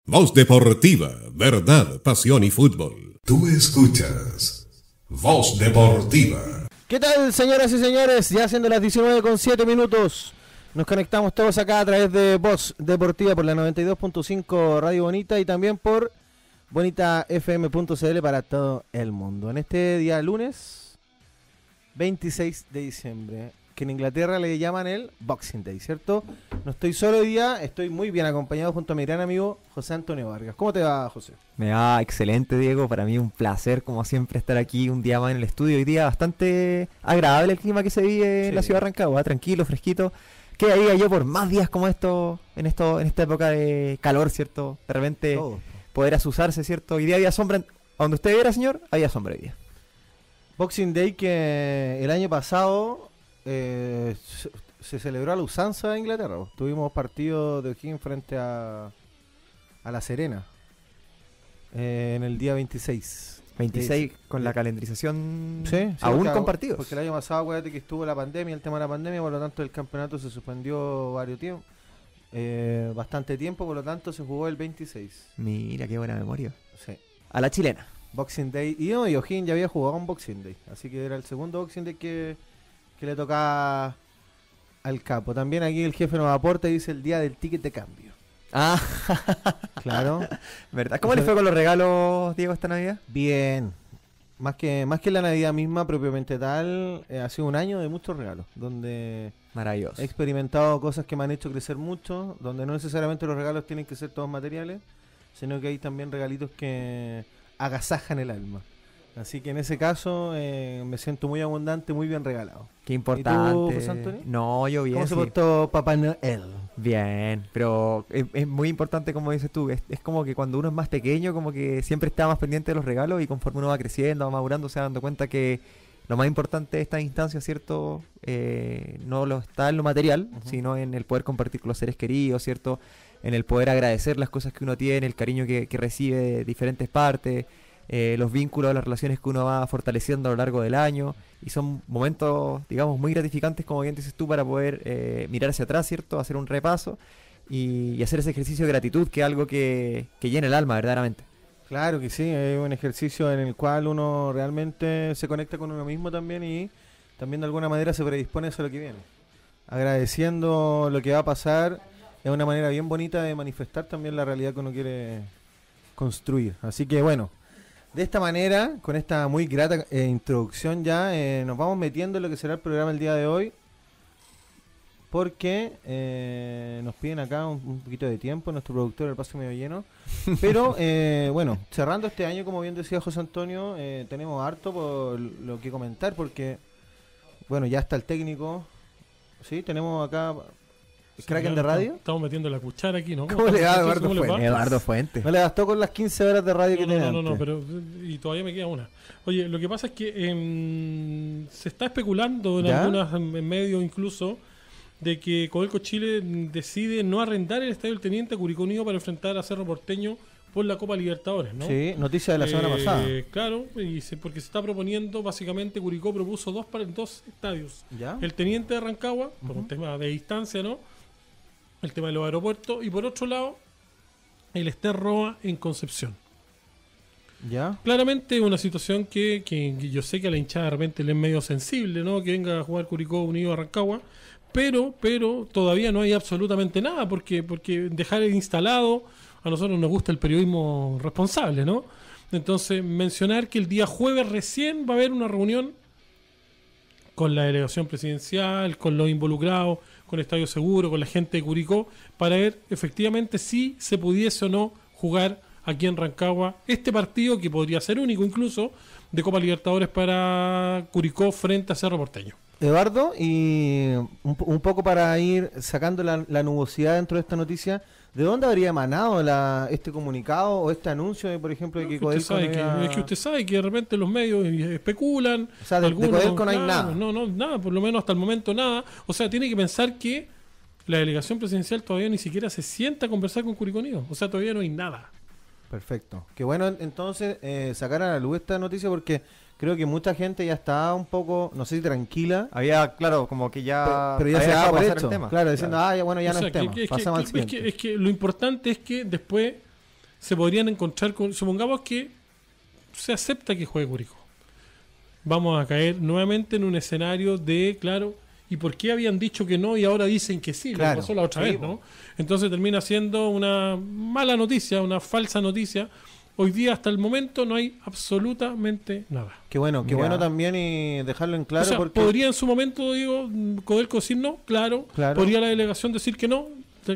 Voz Deportiva, verdad, pasión y fútbol. Tú escuchas Voz Deportiva. ¿Qué tal, señoras y señores? Ya siendo las 19:07, nos conectamos todos acá a través de Voz Deportiva por la 92.5 Radio Bonita y también por bonitafm.cl para todo el mundo. En este día lunes 26 de diciembre, que en Inglaterra le llaman el Boxing Day, ¿cierto? No estoy solo hoy día, estoy muy bien acompañado junto a mi gran amigo José Antonio Vargas. ¿Cómo te va, José? Me va excelente, Diego. Para mí un placer, como siempre, estar aquí un día más en el estudio. Hoy día bastante agradable el clima que se vive en la ciudad de Rancagua, tranquilo, fresquito. ¿Qué haría yo por más días como esto, en esta época de calor, ¿cierto? De repente poder asusarse, ¿cierto? Hoy día había sombra, donde usted viera, señor, había sombra hoy día. Boxing Day que el año pasado se celebró a la usanza de Inglaterra. Tuvimos partido de O'Higgins frente a La Serena en el día 26. 26 con la calendarización, sí, aún con partidos. Porque el año pasado, acuérdate que estuvo la pandemia, el tema de la pandemia, por lo tanto el campeonato se suspendió varios tiempos, bastante tiempo, por lo tanto se jugó el 26. Mira, qué buena memoria. Sí. A la chilena. Boxing Day. Y O'Higgins ya había jugado un Boxing Day, así que era el segundo Boxing Day que le tocaba al capo. También aquí el jefe nos aporta y dice el día del ticket de cambio. Ah, claro. ¿Verdad? ¿Cómo le fue con los regalos, Diego, esta Navidad? Bien. Más que la Navidad misma propiamente tal, ha sido un año de muchos regalos, donde maravilloso. he experimentado cosas que me han hecho crecer mucho, donde no necesariamente los regalos tienen que ser todos materiales, sino que hay también regalitos que agasajan el alma. Así que en ese caso me siento muy abundante, muy bien regalado. Qué importante. ¿Y tú, José Antonio? No, yo bien. ¿Cómo se portó Papá Noel? Bien, pero es muy importante, como dices tú, es como que cuando uno es más pequeño, como que siempre está más pendiente de los regalos y conforme uno va creciendo, va madurando, se va dando cuenta que lo más importante de esta instancia, ¿cierto? No lo está en lo material, sino en el poder compartir con los seres queridos, ¿cierto? En el poder agradecer las cosas que uno tiene, el cariño que recibe de diferentes partes. Los vínculos, las relaciones que uno va fortaleciendo a lo largo del año, y son momentos, digamos, muy gratificantes, como bien dices tú, para poder mirar hacia atrás, ¿cierto? Hacer un repaso y hacer ese ejercicio de gratitud, que es algo que llena el alma verdaderamente. Claro que sí, es un ejercicio en el cual uno realmente se conecta con uno mismo también y también de alguna manera se predispone hacia lo que viene. Agradeciendo lo que va a pasar es una manera bien bonita de manifestar también la realidad que uno quiere construir. Así que bueno, de esta manera, con esta muy grata introducción ya, nos vamos metiendo en lo que será el programa el día de hoy, porque nos piden acá un poquito de tiempo, nuestro productor, el paso medio lleno, pero bueno, cerrando este año, como bien decía José Antonio, tenemos harto por lo que comentar, porque bueno, ya está el técnico, sí, tenemos acá... Kraken de radio. Estamos metiendo la cuchara aquí, ¿no? ¿Cómo le va Eduardo Fuentes? Eduardo Fuentes. No le gastó con las 15 horas de radio que tenía. No, pero y todavía me queda una. Oye, lo que pasa es que se está especulando en algunos medios incluso de que Codelco Chile decide no arrendar el Estadio del Teniente a Curicó Unido para enfrentar a Cerro Porteño por la Copa Libertadores, ¿no? Sí, noticia de la semana pasada. Claro, porque se está proponiendo, básicamente Curicó propuso dos estadios. ¿Ya? El Teniente de Rancagua, por un tema de distancia, ¿no? El tema de los aeropuertos, y por otro lado el Ester Roa en Concepción. ¿Ya? Claramente una situación que yo sé que a la hinchada de repente le es medio sensible, ¿no? Que venga a jugar Curicó Unido a Rancagua, pero todavía no hay absolutamente nada, porque dejar instalado, a nosotros nos gusta el periodismo responsable, ¿no? Entonces mencionar que el día jueves recién va a haber una reunión con la delegación presidencial, con los involucrados, con Estadio Seguro, con la gente de Curicó, para ver efectivamente si se pudiese o no jugar aquí en Rancagua este partido, que podría ser único incluso, de Copa Libertadores para Curicó frente a Cerro Porteño. Eduardo, y un poco para ir sacando la nubosidad dentro de esta noticia, ¿de dónde habría emanado este comunicado o este anuncio, por ejemplo, de que Codelco es que usted sabe que de repente los medios especulan. O sea, de Codelco no hay nada. No, nada, por lo menos hasta el momento nada. O sea, tiene que pensar que la delegación presidencial todavía ni siquiera se sienta a conversar con Curicó Unido. O sea, todavía no hay nada. Perfecto. Qué bueno entonces sacar a la luz esta noticia, porque creo que mucha gente ya está un poco, no sé si tranquila. Había, claro, como que ya... Pero ya se daba por hecho. El tema. Claro, diciendo, ya bueno, ya o no sea, es tema. Pasamos al siguiente. Es que lo importante es que después se podrían encontrar con, supongamos que se acepta que juegue Curicó. Vamos a caer nuevamente en un escenario de, claro, ¿y por qué habían dicho que no y ahora dicen que sí? Claro, Lo pasó la otra sí, vez, ¿no? Entonces termina siendo una mala noticia, una falsa noticia. Hoy día, hasta el momento, no hay absolutamente nada. Qué bueno Mira. también y dejarlo en claro. O sea, porque podría en su momento, digo, Codelco decir no, claro. Claro. Podría la delegación decir que no,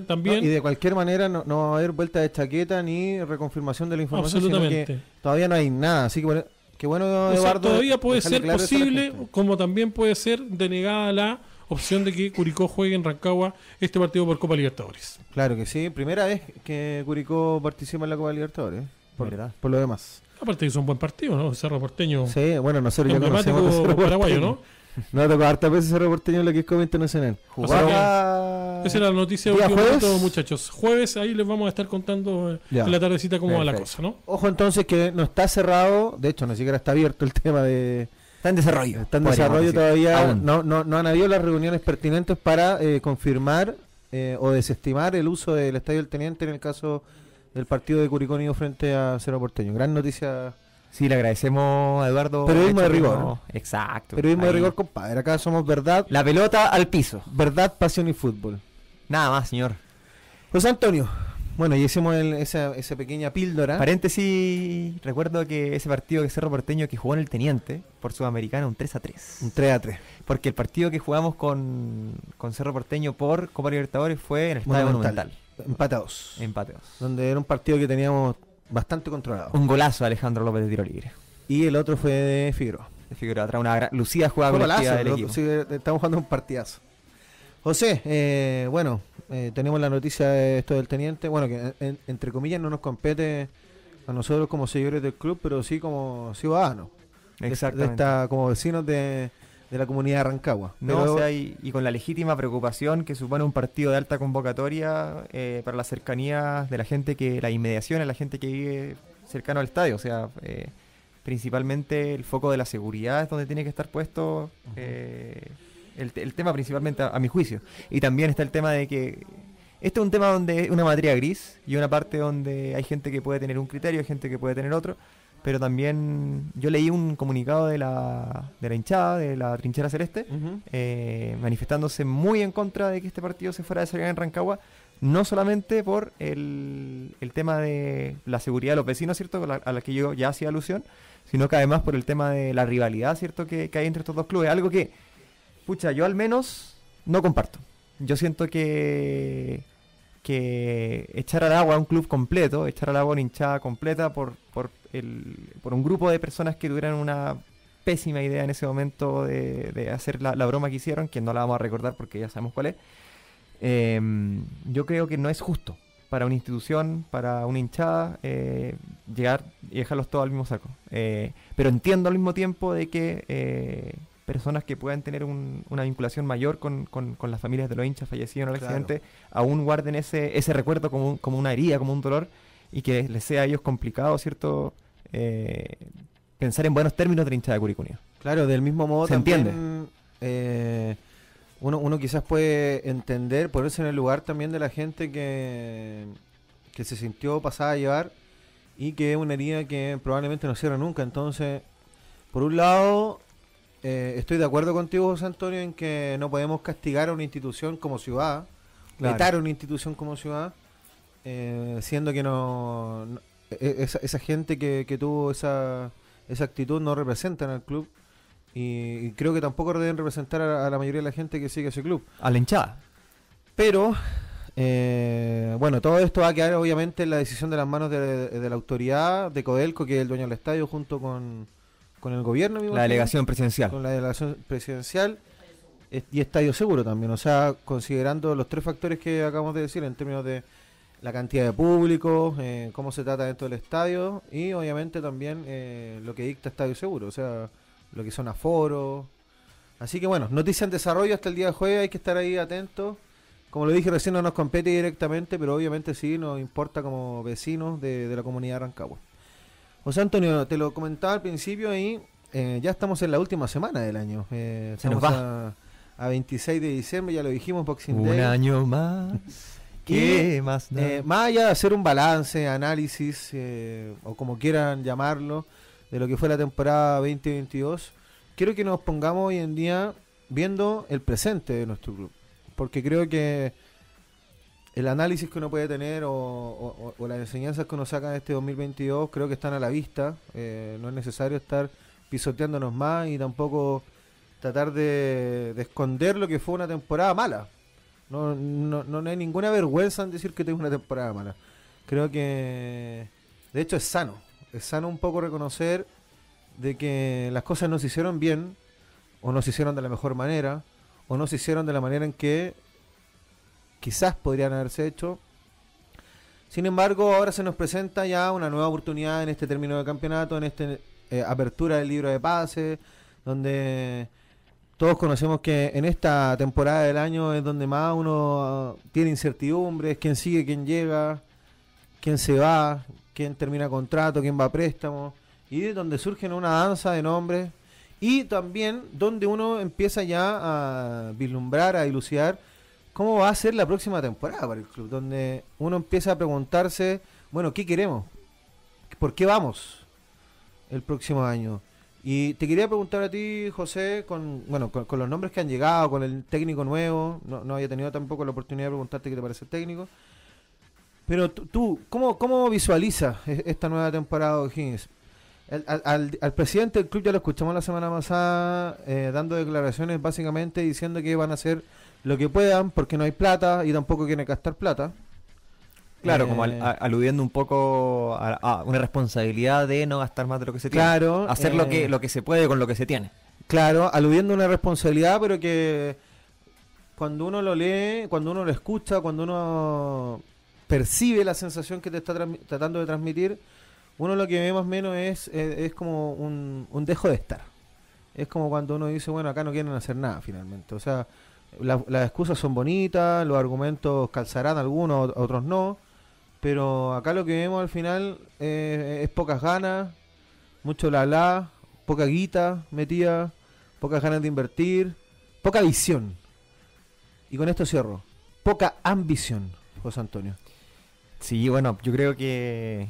también. y de cualquier manera no va a haber vuelta de chaqueta ni reconfirmación de la información. Sino Absolutamente. que todavía no hay nada. Así que bueno, qué bueno, O sea, Eduardo. todavía puede dejarle ser claro eso a la posible, gente. como también puede ser denegada la opción de que Curicó juegue en Rancagua este partido por Copa Libertadores. Claro que sí. Primera vez que Curicó participa en la Copa Libertadores. ¿Verdad? Por lo demás. Aparte que es un buen partido, ¿no? Cerro Porteño, Sí, bueno, nosotros ya conocemos a emblemático Cerro paraguayo, Porteño. ¿no? Nos ha tocado hartas veces Cerro Porteño en la que es Copa Internacional. Jugaba... Esa era la noticia de ¿Día último jueves? minuto, muchachos. Jueves, ahí les vamos a estar contando Ya. en la tardecita cómo va la Perfecto. cosa, ¿no? Ojo entonces que no está cerrado. De hecho, ni siquiera está abierto el tema de... Está en desarrollo. Está en podríamos desarrollo decir. todavía. Aún. No han habido las reuniones pertinentes para confirmar o desestimar el uso del Estadio del Teniente en el caso del partido de Curicó Unido frente a Cerro Porteño. Gran noticia. Sí, le agradecemos a Eduardo. Periodismo el hecho de que rigor. no- Exacto. Periodismo de Ahí. rigor, compadre. Acá somos verdad, La pelota al piso. verdad, pasión y fútbol. Nada más, señor. José Antonio. Bueno, y hicimos esa pequeña píldora. Paréntesis, recuerdo que ese partido que Cerro Porteño que jugó en el Teniente por Sudamericana, un 3-3. Un 3-3. Porque el partido que jugamos con Cerro Porteño por Copa Libertadores fue en el Estadio Monumental. Empate a 2. Empate 2. Donde era un partido que teníamos bastante controlado. Un golazo de Alejandro López de tiro libre. Y el otro fue de Figueroa. De Figueroa, trae una lucida jugada Fue colectiva golazo, del equipo. sí, estamos jugando un partidazo. José, tenemos la noticia de esto del Teniente. Bueno, que entre comillas no nos compete a nosotros como seguidores del club, pero sí como ciudadanos. De Exactamente. como vecinos de la comunidad de Rancagua. No, Pero- o sea, y con la legítima preocupación que supone un partido de alta convocatoria para la cercanía de la gente la inmediación, la gente que vive cercano al estadio. O sea, principalmente el foco de la seguridad es donde tiene que estar puesto el tema principalmente a mi juicio. Y también está el tema de que este es un tema donde es una materia gris y una parte donde hay gente que puede tener un criterio, hay gente que puede tener otro. Pero también yo leí un comunicado de la hinchada, de la trinchera celeste, Ujú. manifestándose muy en contra de que este partido se fuera a desarrollar en Rancagua, no solamente por el tema de la seguridad de los vecinos, ¿cierto? A la que yo ya hacía alusión, sino que además por el tema de la rivalidad, ¿cierto? Que hay entre estos dos clubes, algo que, pucha, yo al menos no comparto. Yo siento que echar al agua a un club completo, echar al agua a una hinchada completa por un grupo de personas que tuvieran una pésima idea en ese momento de hacer la broma que hicieron, que no la vamos a recordar porque ya sabemos cuál es, yo creo que no es justo para una institución, para una hinchada, llegar y dejarlos todos al mismo saco. Pero entiendo al mismo tiempo de que personas que puedan tener una vinculación mayor con las familias de los hinchas fallecidos en el Claro. accidente, aún guarden ese recuerdo como una herida, como un dolor, y que les sea a ellos complicado, ¿cierto? Pensar en buenos términos de la hinchada de Curicó Unido. Claro, del mismo modo Se también uno quizás puede entender, ponerse en el lugar también de la gente que se sintió pasada a llevar y que es una herida que probablemente no cierra nunca. Entonces, por un lado, estoy de acuerdo contigo, José Antonio, en que no podemos castigar a una institución como ciudad, Claro. vetar a una institución como ciudad, siendo que esa gente que tuvo esa actitud no representan al club y creo que tampoco deben representar a la mayoría de la gente que sigue ese club. A la hinchada. Pero, bueno, todo esto va a quedar obviamente en la decisión de las manos de la autoridad, de Codelco, que es el dueño del estadio, junto con el gobierno. me La imagino, delegación presidencial. con la delegación presidencial y estadio seguro también. O sea, considerando los tres factores que acabamos de decir en términos de la cantidad de público, cómo se trata dentro del estadio y obviamente también lo que dicta estadio seguro, o sea, lo que son aforos. Así que bueno, noticia en desarrollo hasta el día de jueves, hay que estar ahí atentos. Como lo dije recién, no nos compete directamente, pero obviamente sí nos importa como vecinos de la comunidad de Rancagua. José Antonio, te lo comentaba al principio y ya estamos en la última semana del año. Estamos nos va. a 26 de diciembre, ya lo dijimos, Boxing Un Day. año más ¿Qué más? Más allá de hacer un balance, análisis, o como quieran llamarlo, de lo que fue la temporada 2022, quiero que nos pongamos hoy en día viendo el presente de nuestro club. Porque creo que el análisis que uno puede tener o las enseñanzas que uno saca de este 2022 creo que están a la vista. No es necesario estar pisoteándonos más y tampoco tratar de esconder lo que fue una temporada mala. No hay ninguna vergüenza en decir que tengo una temporada mala. Creo que de hecho es sano un poco reconocer de que las cosas no se hicieron bien, o no se hicieron de la mejor manera, o no se hicieron de la manera en que quizás podrían haberse hecho. Sin embargo, ahora se nos presenta ya una nueva oportunidad en este término de campeonato, en esta apertura del libro de pases, donde todos conocemos que en esta temporada del año es donde más uno tiene incertidumbres, quién sigue, quién llega, quién se va, quién termina contrato, quién va a préstamo, y donde surgen una danza de nombres, y también donde uno empieza ya a vislumbrar, a dilucidar cómo va a ser la próxima temporada para el club, donde uno empieza a preguntarse, bueno, ¿qué queremos? ¿Por qué vamos el próximo año? Y te quería preguntar a ti, José, con los nombres que han llegado, con el técnico nuevo, no había tenido tampoco la oportunidad de preguntarte qué te parece el técnico, pero tú, ¿cómo visualizas esta nueva temporada de O'Higgins? Al presidente del club ya lo escuchamos la semana pasada dando declaraciones básicamente diciendo que van a hacer lo que puedan porque no hay plata y tampoco quieren gastar plata. Claro, como aludiendo un poco a una responsabilidad de no gastar más de lo que se tiene. Claro. Hacer lo que se puede con lo que se tiene. Claro, aludiendo a una responsabilidad, pero que cuando uno lo lee, cuando uno lo escucha, cuando uno percibe la sensación que te está tratando de transmitir, uno lo que ve más o menos es como un dejo de estar. Es como cuando uno dice, bueno, acá no quieren hacer nada finalmente. O sea, las excusas son bonitas, los argumentos calzarán algunos, otros no. Pero acá lo que vemos al final es pocas ganas, mucho bla, poca guita metida, pocas ganas de invertir, poca visión. Y con esto cierro. Poca ambición, José Antonio. Sí, bueno, yo creo que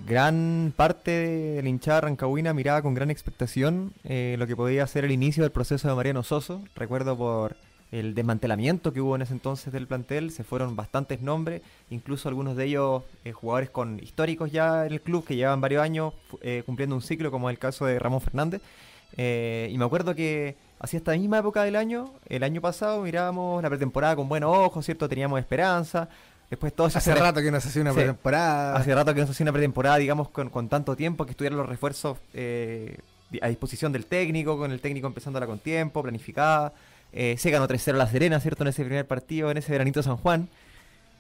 gran parte de la hinchada rancagüina miraba con gran expectación lo que podía ser el inicio del proceso de Mariano Soso. Recuerdo por el desmantelamiento que hubo en ese entonces del plantel, se fueron bastantes nombres, incluso algunos de ellos jugadores con históricos ya en el club, que llevaban varios años cumpliendo un ciclo, como el caso de Ramón Fernández. Y me acuerdo que hacia esta misma época del año, el año pasado, mirábamos la pretemporada con buenos ojos, ¿cierto? Teníamos esperanza. Después todo hace rato que no se hacía una pretemporada. Hace rato que no se hacía una pretemporada, digamos, con tanto tiempo, que estuvieran los refuerzos a disposición del técnico, con el técnico empezándola con tiempo, planificada. Se ganó 3-0 La Serena, ¿cierto? En ese primer partido, en ese veranito San Juan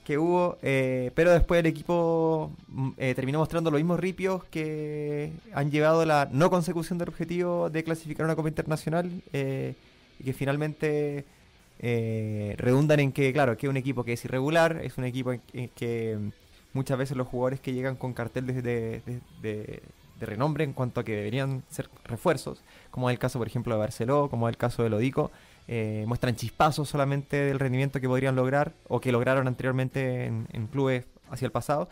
que hubo, pero después el equipo terminó mostrando los mismos ripios que han llevado a la no consecución del objetivo de clasificar a una Copa Internacional y que finalmente redundan en que, claro, que es un equipo que es irregular, es un equipo en que muchas veces los jugadores que llegan con cartel de renombre en cuanto a que deberían ser refuerzos, como es el caso por ejemplo de Barceló, como es el caso de Lodico, muestran chispazos solamente del rendimiento que podrían lograr o que lograron anteriormente en clubes hacia el pasado,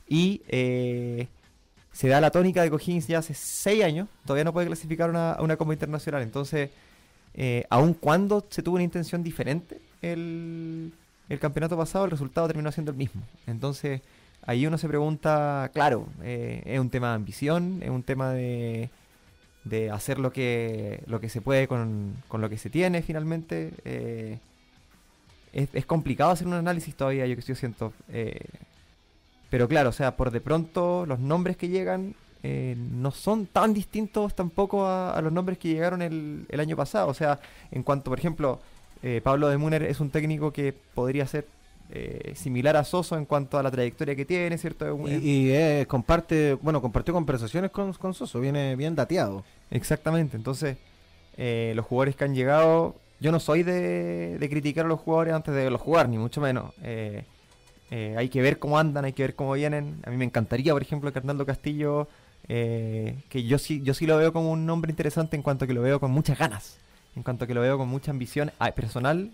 y se da la tónica de que O'Higgins ya hace 6 años todavía no puede clasificar a una Copa Internacional. Entonces, aun cuando se tuvo una intención diferente el campeonato pasado, el resultado terminó siendo el mismo. Entonces ahí uno se pregunta, claro, es un tema de ambición, es un tema de hacer lo que se puede con lo que se tiene finalmente. Es complicado hacer un análisis todavía, yo siento. Pero claro, o sea, por de pronto los nombres que llegan no son tan distintos tampoco a los nombres que llegaron el año pasado. O sea, en cuanto, por ejemplo, Pablo de Munner es un técnico que podría ser similar a Soso en cuanto a la trayectoria que tiene, ¿cierto? Y compartió conversaciones con Soso, viene bien dateado. Exactamente, entonces los jugadores que han llegado, yo no soy de criticar a los jugadores antes de verlos jugar, ni mucho menos. Hay que ver cómo andan, hay que ver cómo vienen. A mí me encantaría, por ejemplo, que Arnaldo Castillo, que yo sí lo veo como un hombre interesante en cuanto a que lo veo con muchas ganas, en cuanto a que lo veo con mucha ambición personal,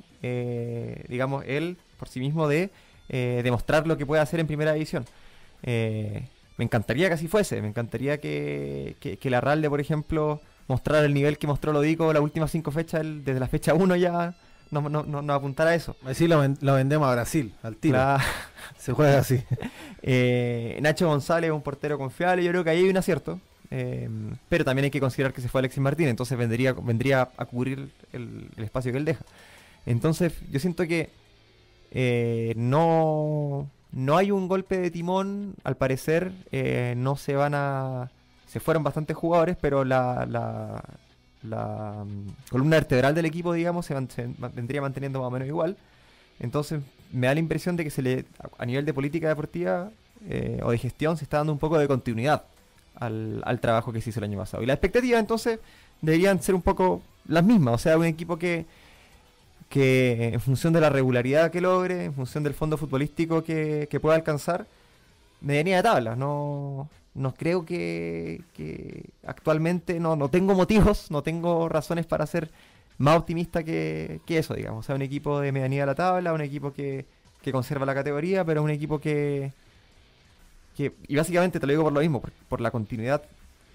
digamos, él sí mismo de demostrar lo que puede hacer en primera división. Me encantaría que así fuese, me encantaría que la Ralde, por ejemplo, mostrara el nivel que mostró Lodico las últimas 5 fechas, desde la fecha 1 ya nos apuntara a eso. Así lo vendemos a Brasil, al tiro. Se juega así. Nacho González es un portero confiable, yo creo que ahí hay un acierto. Pero también hay que considerar que se fue Alexis Martín, entonces vendría a cubrir el espacio que él deja. Entonces yo siento que no hay un golpe de timón, al parecer. Se fueron bastantes jugadores, pero la columna vertebral del equipo, digamos, se vendría manteniendo más o menos igual. Entonces me da la impresión de que a nivel de política deportiva o de gestión se está dando un poco de continuidad al trabajo que se hizo el año pasado. Y las expectativas entonces deberían ser un poco las mismas, o sea, un equipo que en función de la regularidad que logre, en función del fondo futbolístico que pueda alcanzar, medianía de tabla. No creo que actualmente no tengo motivos, no tengo razones para ser más optimista que eso, digamos. O sea, un equipo de medianía de la tabla, un equipo que conserva la categoría, pero un equipo y básicamente te lo digo por lo mismo, por la continuidad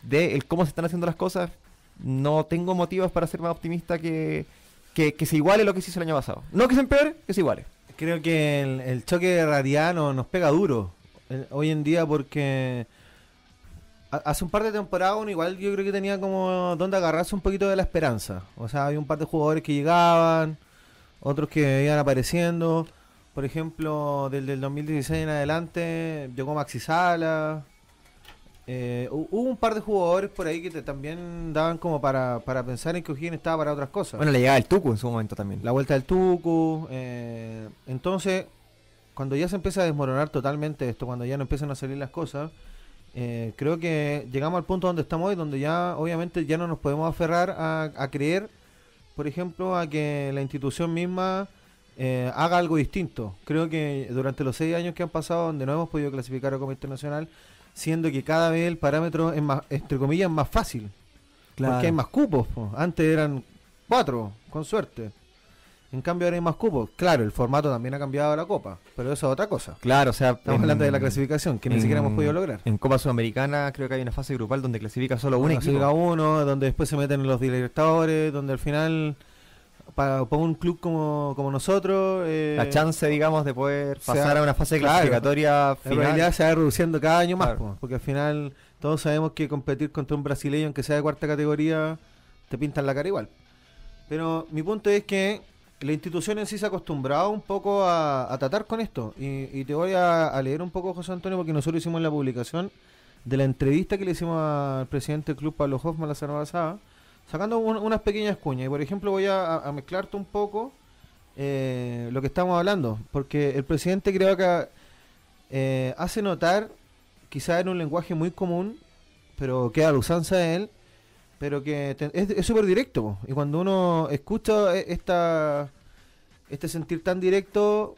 de cómo se están haciendo las cosas, no tengo motivos para ser más optimista que se iguale lo que se hizo el año pasado. No que se empeore, que se iguale. Creo que el choque de realidad nos pega duro hoy en día, porque hace un par de temporadas igual yo creo que tenía como donde agarrarse un poquito de la esperanza. O sea, había un par de jugadores que llegaban, otros que iban apareciendo. Por ejemplo, desde el 2016 en adelante llegó Maxi Sala. Hubo un par de jugadores por ahí que también daban como para pensar en que O'Higgins estaba para otras cosas. Bueno, le llegaba el Tucu en su momento también. La vuelta del Tucu. Entonces, cuando ya se empieza a desmoronar totalmente esto, cuando ya no empiezan a salir las cosas, creo que llegamos al punto donde estamos hoy, donde ya obviamente ya no nos podemos aferrar a creer, por ejemplo, a que la institución misma haga algo distinto. Creo que durante los 6 años que han pasado, donde no hemos podido clasificar a Copa Internacional, siendo que cada vez el parámetro es más, entre comillas, más fácil. Claro. Porque hay más cupos. Antes eran 4, con suerte. En cambio ahora hay más cupos. Claro, el formato también ha cambiado la Copa, pero eso es otra cosa. Claro, o sea, estamos hablando de la clasificación, que ni siquiera hemos podido lograr. En Copa Sudamericana creo que hay una fase grupal donde clasifica solo un equipo. Clasifica uno, donde después se meten en los Libertadores, donde al final, para un club como nosotros, la chance, digamos, de poder pasar a una fase clasificatoria final. En realidad se va reduciendo cada año más, porque al final todos sabemos que competir contra un brasileño, aunque sea de cuarta categoría, te pintan la cara igual. Pero mi punto es que la institución en sí se ha acostumbrado un poco a tratar con esto. Y te voy a leer un poco, José Antonio, porque nosotros hicimos la publicación de la entrevista que le hicimos al presidente del club, Pablo Hoffman, la semana pasada, sacando unas pequeñas cuñas. Y por ejemplo voy a mezclarte un poco lo que estamos hablando, porque el presidente creo que hace notar, quizás en un lenguaje muy común, pero queda a la usanza de él, pero que es súper directo, po. Y cuando uno escucha este sentir tan directo,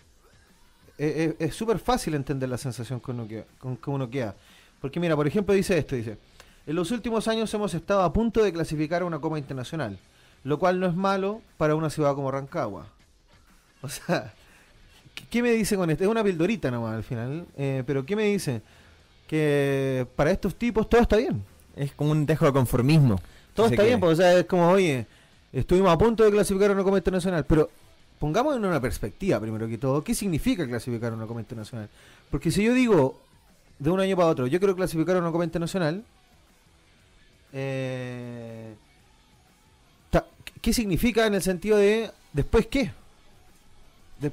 es súper fácil entender la sensación con que uno queda. Porque mira, por ejemplo dice esto, dice: en los últimos años hemos estado a punto de clasificar a una Copa Internacional, lo cual no es malo para una ciudad como Rancagua. O sea, ¿qué me dice con esto? Es una pildorita nomás al final, pero ¿qué me dice? Que para estos tipos todo está bien. Es como un dejo de conformismo. Todo está bien, pues, o sea, es como, oye, estuvimos a punto de clasificar a una Copa Internacional, pero pongamos en una perspectiva, primero que todo, ¿qué significa clasificar a una Copa Internacional? Porque si yo digo, de un año para otro, yo quiero clasificar a una Copa Internacional, ¿qué significa en el sentido de, ¿después qué?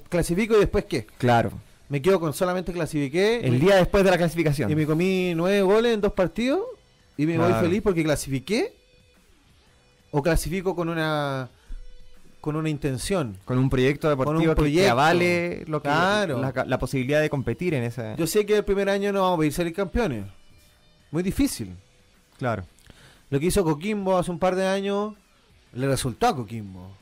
¿Clasifico y después qué? Claro. Me quedo con solamente clasifiqué. El día después de la clasificación. Y me comí 9 goles en 2 partidos y me voy feliz porque clasifiqué. ¿O clasifico con una intención? Con un proyecto deportivo que avale lo que, la posibilidad de competir en esa. Yo sé que el primer año no vamos a pedir salir campeones. Muy difícil. Claro. Lo que hizo Coquimbo hace un par de años le resultó a Coquimbo.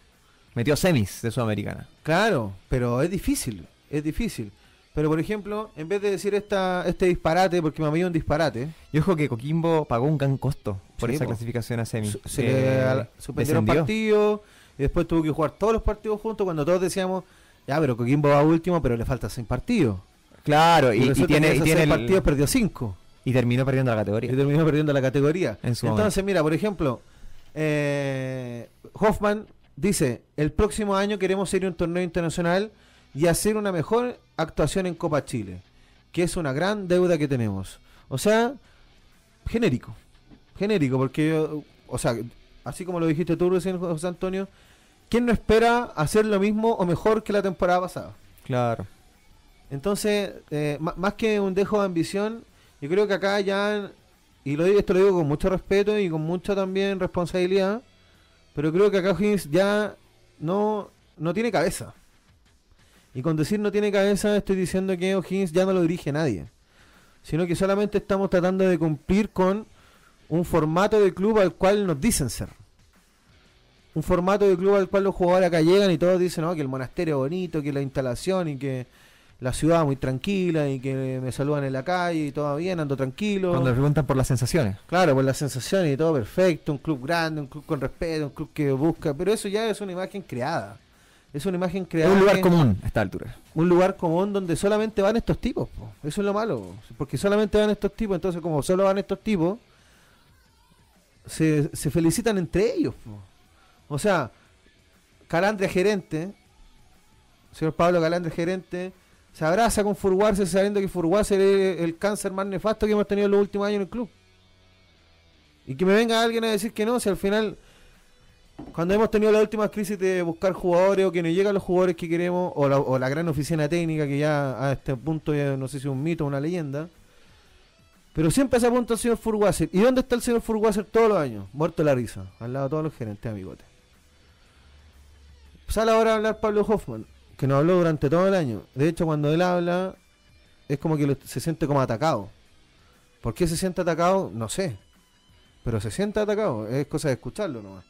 Metió semis de Sudamericana. Claro, pero es difícil. Es difícil. Pero por ejemplo, en vez de decir este disparate, porque me había un disparate. Yo ojo que Coquimbo pagó un gran costo por esa clasificación a semi. Se le suspendieron partidos y después tuvo que jugar todos los partidos juntos cuando todos decíamos, Ya, pero Coquimbo va último, pero le falta 6 partidos. Claro, y tiene el partido perdió 5. Y terminó perdiendo la categoría. Y terminó perdiendo la categoría. Entonces, momento. Mira, por ejemplo, Hoffman dice, el próximo año queremos ir a un torneo internacional y hacer una mejor actuación en Copa Chile, que es una gran deuda que tenemos. O sea, genérico, porque, o sea, así como lo dijiste tú recién, José Antonio, ¿quién no espera hacer lo mismo o mejor que la temporada pasada? Claro. Entonces, más que un dejo de ambición, yo creo que acá ya, esto lo digo con mucho respeto y con mucha también responsabilidad, pero creo que acá O'Higgins ya no tiene cabeza. Y con decir no tiene cabeza estoy diciendo que O'Higgins ya no lo dirige nadie, sino que solamente estamos tratando de cumplir con un formato de club al cual nos dicen ser. Un formato de club al cual los jugadores acá llegan y todos dicen, no, que el monasterio es bonito, que la instalación y que la ciudad muy tranquila y que me saludan en la calle y todo bien, ando tranquilo. Cuando le preguntan por las sensaciones. Claro, por las sensaciones y todo perfecto, un club grande, un club con respeto, un club que busca, pero eso ya es una imagen creada. Es una imagen creada. Es un lugar común a esta altura. Un lugar común donde solamente van estos tipos, po. Eso es lo malo, porque solamente van estos tipos, entonces como solo van estos tipos, se felicitan entre ellos, po. O sea, Calandria gerente, señor Pablo Calandria gerente, se abraza con Furguarse sabiendo que Furguarse es el cáncer más nefasto que hemos tenido en los últimos años en el club. Y que me venga alguien a decir que no, si al final, cuando hemos tenido la última crisis de buscar jugadores o que no llegan los jugadores que queremos, o la gran oficina técnica que ya a este punto ya no sé si es un mito o una leyenda, pero siempre se apunta el señor Furguarse. ¿Y dónde está el señor Furguarse todos los años? Muerto la risa, al lado de todos los gerentes, amigotes. Sale ahora a hablar Pablo Hoffman, que nos habló durante todo el año. De hecho, cuando él habla, es como que se siente como atacado. ¿Por qué se siente atacado? No sé. Pero se siente atacado, es cosa de escucharlo nomás.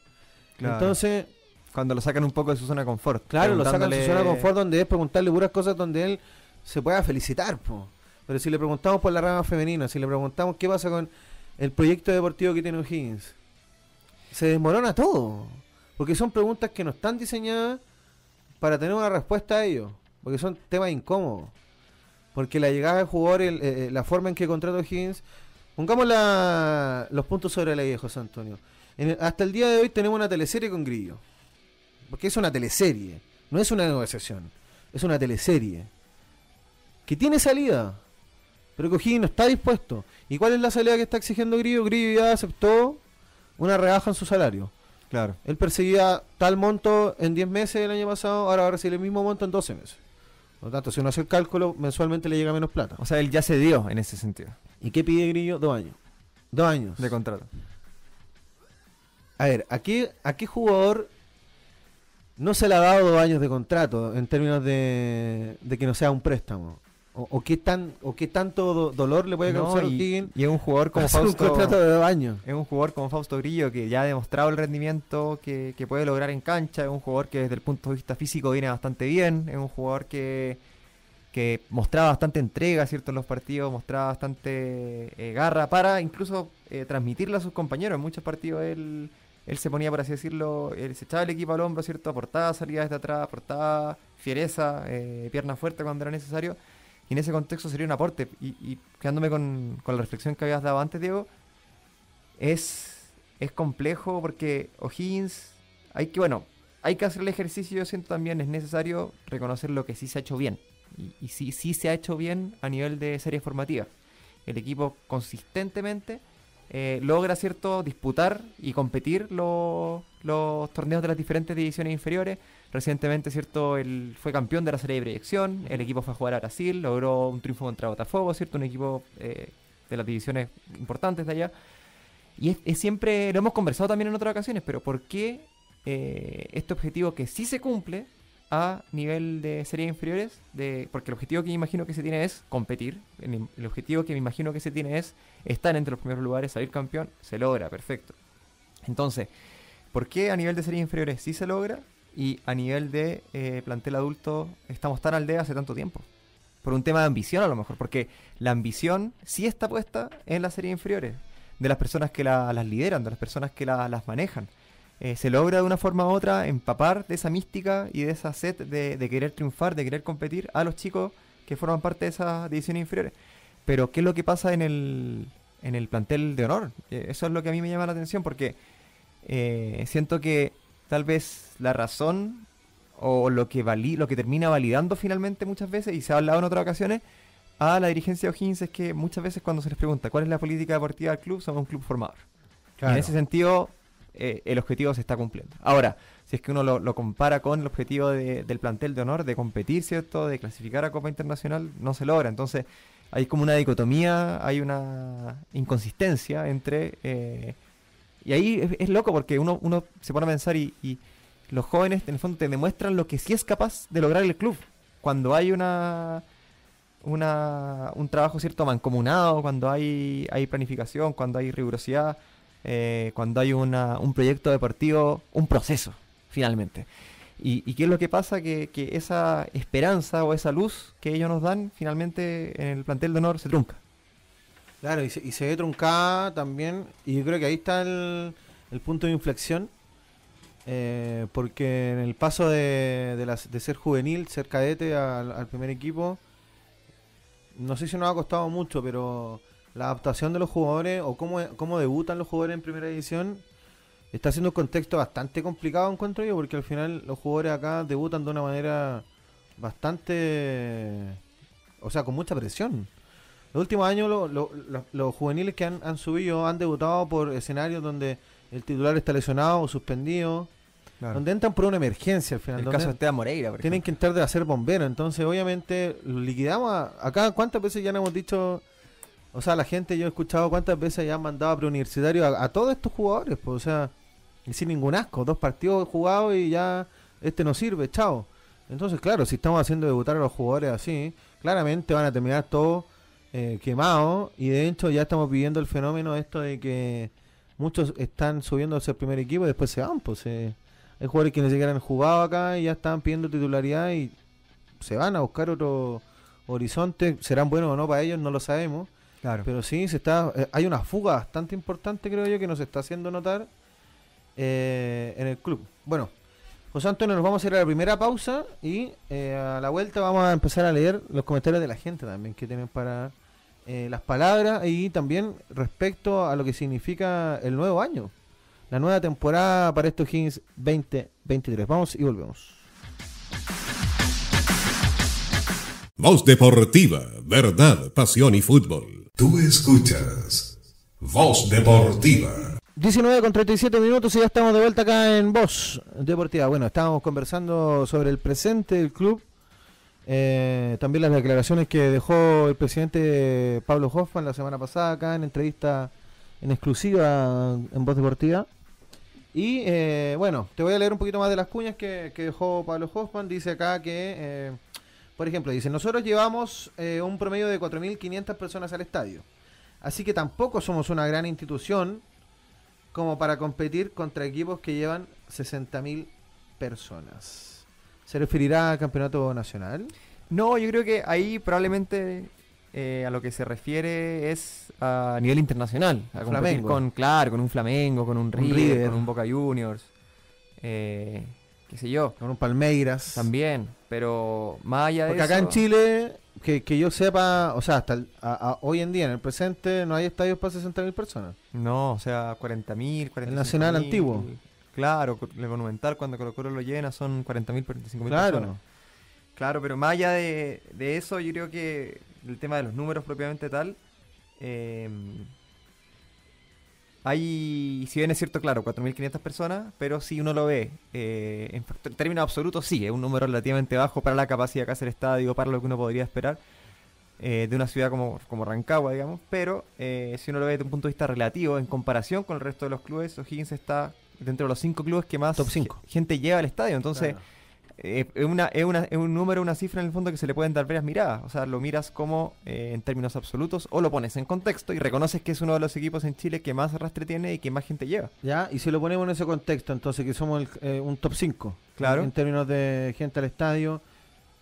Claro. Entonces, cuando lo sacan un poco de su zona de confort. Claro, lo sacan de su zona de confort, donde es preguntarle puras cosas donde él se pueda felicitar, po. Pero si le preguntamos por la rama femenina, si le preguntamos qué pasa con el proyecto deportivo que tiene O'Higgins, se desmorona todo. Porque son preguntas que no están diseñadas para tener una respuesta a ellos, porque son temas incómodos. Porque la llegada del jugador, la forma en que contrata O'Higgins, pongamos los puntos sobre la idea, José Antonio. Hasta el día de hoy tenemos una teleserie con Grillo, porque es una teleserie, no es una negociación, es una teleserie que tiene salida, pero que O'Higgins no está dispuesto. ¿Y cuál es la salida que está exigiendo Grillo? Grillo ya aceptó una rebaja en su salario. Claro. Él perseguía tal monto en 10 meses el año pasado, ahora va a recibir el mismo monto en 12 meses. Por lo tanto, si uno hace el cálculo, mensualmente le llega menos plata. O sea, él ya se dio en ese sentido. ¿Y qué pide Grillo? 2 años. 2 años. De contrato. A ver, ¿a qué jugador no se le ha dado 2 años de contrato en términos de que no sea un préstamo? ¿O qué tanto dolor le puede causar a O'Higgins? Y es un jugador como Fausto, un contrato de 2 años. Es un jugador como Fausto Grillo que ya ha demostrado el rendimiento que puede lograr en cancha. Es un jugador que desde el punto de vista físico viene bastante bien. Es un jugador que mostraba bastante entrega, ¿cierto? En los partidos, mostraba bastante garra para incluso transmitirle a sus compañeros. En muchos partidos él se ponía, por así decirlo, él se echaba el equipo al hombro, ¿cierto? Aportaba salidas desde atrás, aportaba fiereza, pierna fuerte cuando era necesario. Y en ese contexto sería un aporte. Y quedándome con la reflexión que habías dado antes, Diego, es complejo porque O'Higgins hay que hacer el ejercicio. Yo siento también es necesario reconocer lo que sí se ha hecho bien. Y sí se ha hecho bien a nivel de series formativas. El equipo consistentemente logra, ¿cierto?, disputar y competir los torneos de las diferentes divisiones inferiores. Recientemente, ¿cierto?, él fue campeón de la serie de proyección, el equipo fue a jugar a Brasil, logró un triunfo contra Botafogo, ¿cierto?, un equipo de las divisiones importantes de allá. Y es siempre, lo hemos conversado también en otras ocasiones, pero ¿por qué este objetivo que sí se cumple a nivel de series inferiores? Porque el objetivo que me imagino que se tiene es competir, el objetivo que me imagino que se tiene es estar entre los primeros lugares, salir campeón, se logra, perfecto. Entonces, ¿por qué a nivel de series inferiores sí se logra? Y a nivel de plantel adulto estamos tan al debe hace tanto tiempo. Por un tema de ambición a lo mejor, porque la ambición sí está puesta en las series inferiores, de las personas que las lideran, de las personas que las manejan. se logra de una forma u otra empapar de esa mística y de esa sed de querer triunfar, de querer competir a los chicos que forman parte de esas divisiones inferiores. Pero ¿qué es lo que pasa en el plantel de honor? Eso es lo que a mí me llama la atención, porque siento que tal vez la razón o lo que termina validando finalmente muchas veces, y se ha hablado en otras ocasiones, a la dirigencia de O'Higgins, es que muchas veces cuando se les pregunta cuál es la política deportiva del club, somos un club formador. Claro. Y en ese sentido, el objetivo se está cumpliendo. Ahora, si es que uno lo compara con el objetivo del plantel de honor, de competir, ¿cierto?, de clasificar a Copa Internacional, no se logra. Entonces, hay como una dicotomía, hay una inconsistencia entre... y ahí es loco, porque uno se pone a pensar y los jóvenes, en el fondo, te demuestran lo que sí es capaz de lograr el club. Cuando hay un trabajo, ¿cierto?, mancomunado, cuando hay planificación, cuando hay rigurosidad, cuando hay un proyecto deportivo, un proceso, finalmente. ¿Y qué es lo que pasa? Que esa esperanza o esa luz que ellos nos dan, finalmente en el plantel de honor se trunca. Claro, y se ve truncada también, y yo creo que ahí está el punto de inflexión, porque en el paso de ser juvenil, ser cadete al primer equipo, no sé si nos ha costado mucho, pero la adaptación de los jugadores o cómo debutan los jugadores en primera división está siendo un contexto bastante complicado, encuentro yo, porque al final los jugadores acá debutan de una manera bastante, o sea, con mucha presión. Los últimos años los juveniles que han subido han debutado por escenarios donde el titular está lesionado o suspendido, claro, donde entran por una emergencia al final. El caso de Esteban Moreira, por tienen ejemplo, que entrar de hacer bomberos. Entonces, obviamente, lo liquidamos acá. ¿Cuántas veces ya nos hemos dicho? O sea, la gente, yo he escuchado cuántas veces ya han mandado a preuniversitarios a todos estos jugadores, pues, o sea, y sin ningún asco, 2 partidos jugados y ya no sirve, chao. Entonces, claro, si estamos haciendo debutar a los jugadores así, claramente van a terminar todos quemados, y de hecho ya estamos viviendo el fenómeno esto de que muchos están subiendo a ser primer equipo y después se van, pues hay jugadores que ni siquiera han jugado acá y ya están pidiendo titularidad y se van a buscar otro horizonte. Serán buenos o no para ellos, no lo sabemos. claro. Pero sí, hay una fuga bastante importante, creo yo, que nos está haciendo notar en el club. Bueno, José Antonio, nos vamos a ir a la primera pausa y a la vuelta vamos a empezar a leer los comentarios de la gente también que tienen para las palabras, y también respecto a lo que significa el nuevo año, la nueva temporada para estos O'Higgins 2023. Vamos y volvemos. Voz Deportiva, verdad, pasión y fútbol. Tú escuchas Voz Deportiva. 19:37 minutos y ya estamos de vuelta acá en Voz Deportiva. Bueno, estábamos conversando sobre el presente del club, también las declaraciones que dejó el presidente Pablo Hoffmann la semana pasada acá en entrevista en exclusiva en Voz Deportiva. Y bueno, te voy a leer un poquito más de las cuñas que dejó Pablo Hoffmann. Dice acá que, por ejemplo, dice: nosotros llevamos un promedio de 4.500 personas al estadio, así que tampoco somos una gran institución como para competir contra equipos que llevan 60.000 personas. ¿Se referirá al campeonato nacional? No, yo creo que ahí probablemente a lo que se refiere es a nivel internacional, a competir Flamengo. con un Flamengo, con un River, con un Boca Juniors, qué sé yo, Con un Palmeiras. también, pero más allá de Porque eso... acá en Chile, que yo sepa, o sea, hasta hoy en día, en el presente, no hay estadios para 60.000 personas. No, o sea, 40.000, 45.000. El Nacional antiguo. Claro, el Monumental cuando Colo-Colo lo llena son 40.000, 45.000 Claro. personas. Claro, pero más allá de eso, yo creo que el tema de los números propiamente tal, hay, si bien es cierto, claro, 4.500 personas, pero si uno lo ve en términos absolutos, sí, es un número relativamente bajo para la capacidad que hace el estadio, para lo que uno podría esperar de una ciudad como Rancagua, digamos, pero si uno lo ve desde un punto de vista relativo, en comparación con el resto de los clubes, O'Higgins está dentro de los 5 clubes que más Top 5. gente lleva al estadio, entonces... Claro. Es un número, una cifra en el fondo que se le pueden dar varias miradas. O sea, lo miras como en términos absolutos o lo pones en contexto y reconoces que es uno de los equipos en Chile que más arrastre tiene y que más gente lleva. Ya, y si lo ponemos en ese contexto, entonces que somos un top 5. Claro. En términos de gente al estadio.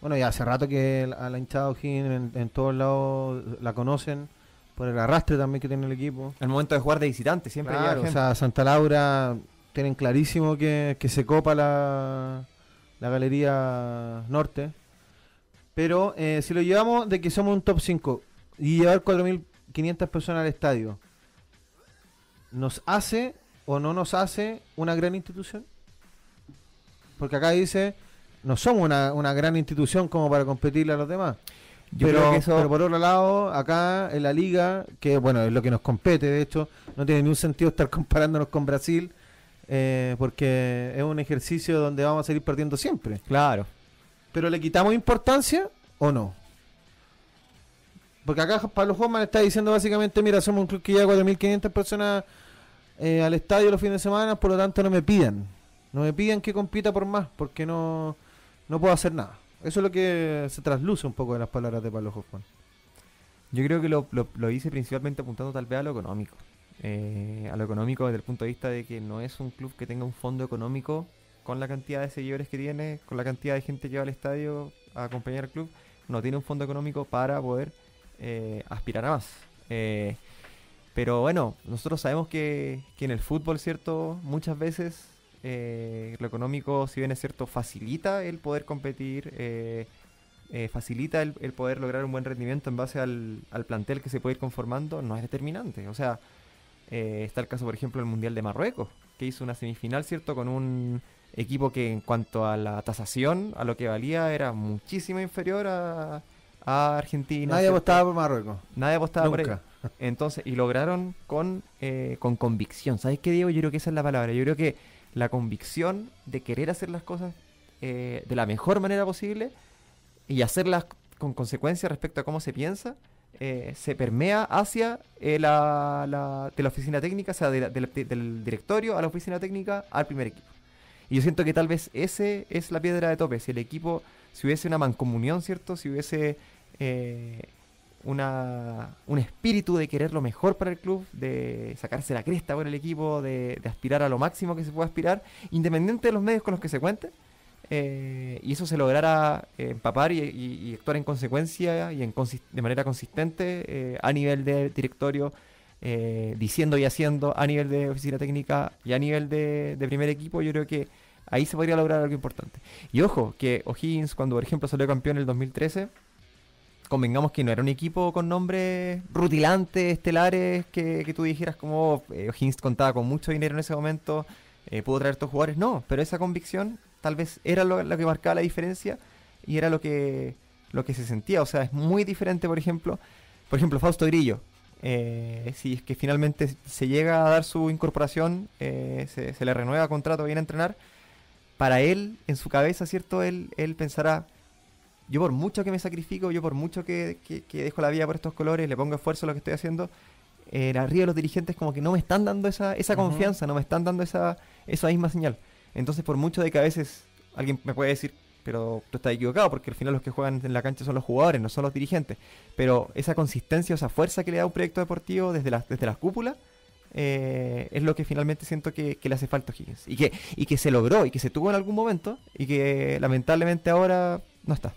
Bueno, ya hace rato que a la hinchada O'Higgins en todos lados la conocen, por el arrastre también que tiene el equipo. Al momento de jugar de visitante siempre Claro, lleva o gente. sea, Santa Laura tienen clarísimo que se copa la Galería Norte. Pero si lo llevamos de que somos un top 5 y llevar 4.500 personas al estadio, ¿nos hace o no nos hace una gran institución? Porque acá dice, no somos una gran institución como para competirle a los demás. Pero por otro lado, acá en la liga, que bueno, es lo que nos compete, de hecho, no tiene ningún sentido estar comparándonos con Brasil, porque es un ejercicio donde vamos a seguir perdiendo siempre. Claro. ¿Pero le quitamos importancia o no? Porque acá Pablo Hoffman está diciendo básicamente, mira, somos un club que lleva 4.500 personas al estadio los fines de semana, por lo tanto no me pidan que compita por más, porque no puedo hacer nada. Eso es lo que se trasluce un poco de las palabras de Pablo Hoffman. Yo creo que lo hice principalmente apuntando tal vez a lo económico. A lo económico desde el punto de vista de que no es un club que tenga un fondo económico con la cantidad de seguidores que tiene, con la cantidad de gente que va al estadio a acompañar al club. No tiene un fondo económico para poder aspirar a más. Pero bueno, nosotros sabemos que en el fútbol, ¿cierto? Muchas veces lo económico, si bien es cierto, facilita el poder competir, facilita el poder lograr un buen rendimiento en base al plantel que se puede ir conformando, no es determinante. O sea, está el caso, por ejemplo, del Mundial de Marruecos, que hizo una semifinal, ¿cierto? Con un equipo que en cuanto a la tasación, a lo que valía, era muchísimo inferior a Argentina. Nadie apostaba por Marruecos. Nadie apostaba Nunca. por ellos. Entonces, y lograron con convicción. ¿Sabes qué, Diego? Yo creo que esa es la palabra. Yo creo que la convicción de querer hacer las cosas de la mejor manera posible y hacerlas con consecuencia respecto a cómo se piensa, se permea hacia de la oficina técnica, o sea, del directorio a la oficina técnica al primer equipo. Y yo siento que tal vez ese es la piedra de tope. Si el equipo, si hubiese una mancomunión, ¿cierto? Si hubiese un espíritu de querer lo mejor para el club, de sacarse la cresta por el equipo, de aspirar a lo máximo que se pueda aspirar, independiente de los medios con los que se cuente, y eso se lograra empapar y actuar en consecuencia y de manera consistente a nivel de directorio, diciendo y haciendo a nivel de oficina técnica y a nivel de primer equipo. Yo creo que ahí se podría lograr algo importante. Y ojo, que O'Higgins, cuando por ejemplo salió campeón en el 2013, convengamos que no era un equipo con nombres rutilantes, estelares, que tú dijeras como O'Higgins contaba con mucho dinero en ese momento, pudo traer estos jugadores. No, pero esa convicción tal vez era lo que marcaba la diferencia y era lo que se sentía. O sea, es muy diferente, por ejemplo, Fausto Grillo. Si es que finalmente se llega a dar su incorporación, se le renueva contrato, viene a entrenar, para él, en su cabeza, ¿cierto? Él pensará, yo por mucho que me sacrifico, yo por mucho que dejo la vida por estos colores, le pongo esfuerzo a lo que estoy haciendo, arriba de los dirigentes como que no me están dando esa confianza, no me están dando esa misma señal. Entonces, por mucho de que a veces alguien me puede decir, pero tú estás equivocado, porque al final los que juegan en la cancha son los jugadores, no son los dirigentes. Pero esa consistencia, esa fuerza que le da un proyecto deportivo desde las cúpulas, es lo que finalmente siento que le hace falta a O'Higgins. Y que se logró, y que se tuvo en algún momento, y que lamentablemente ahora no está.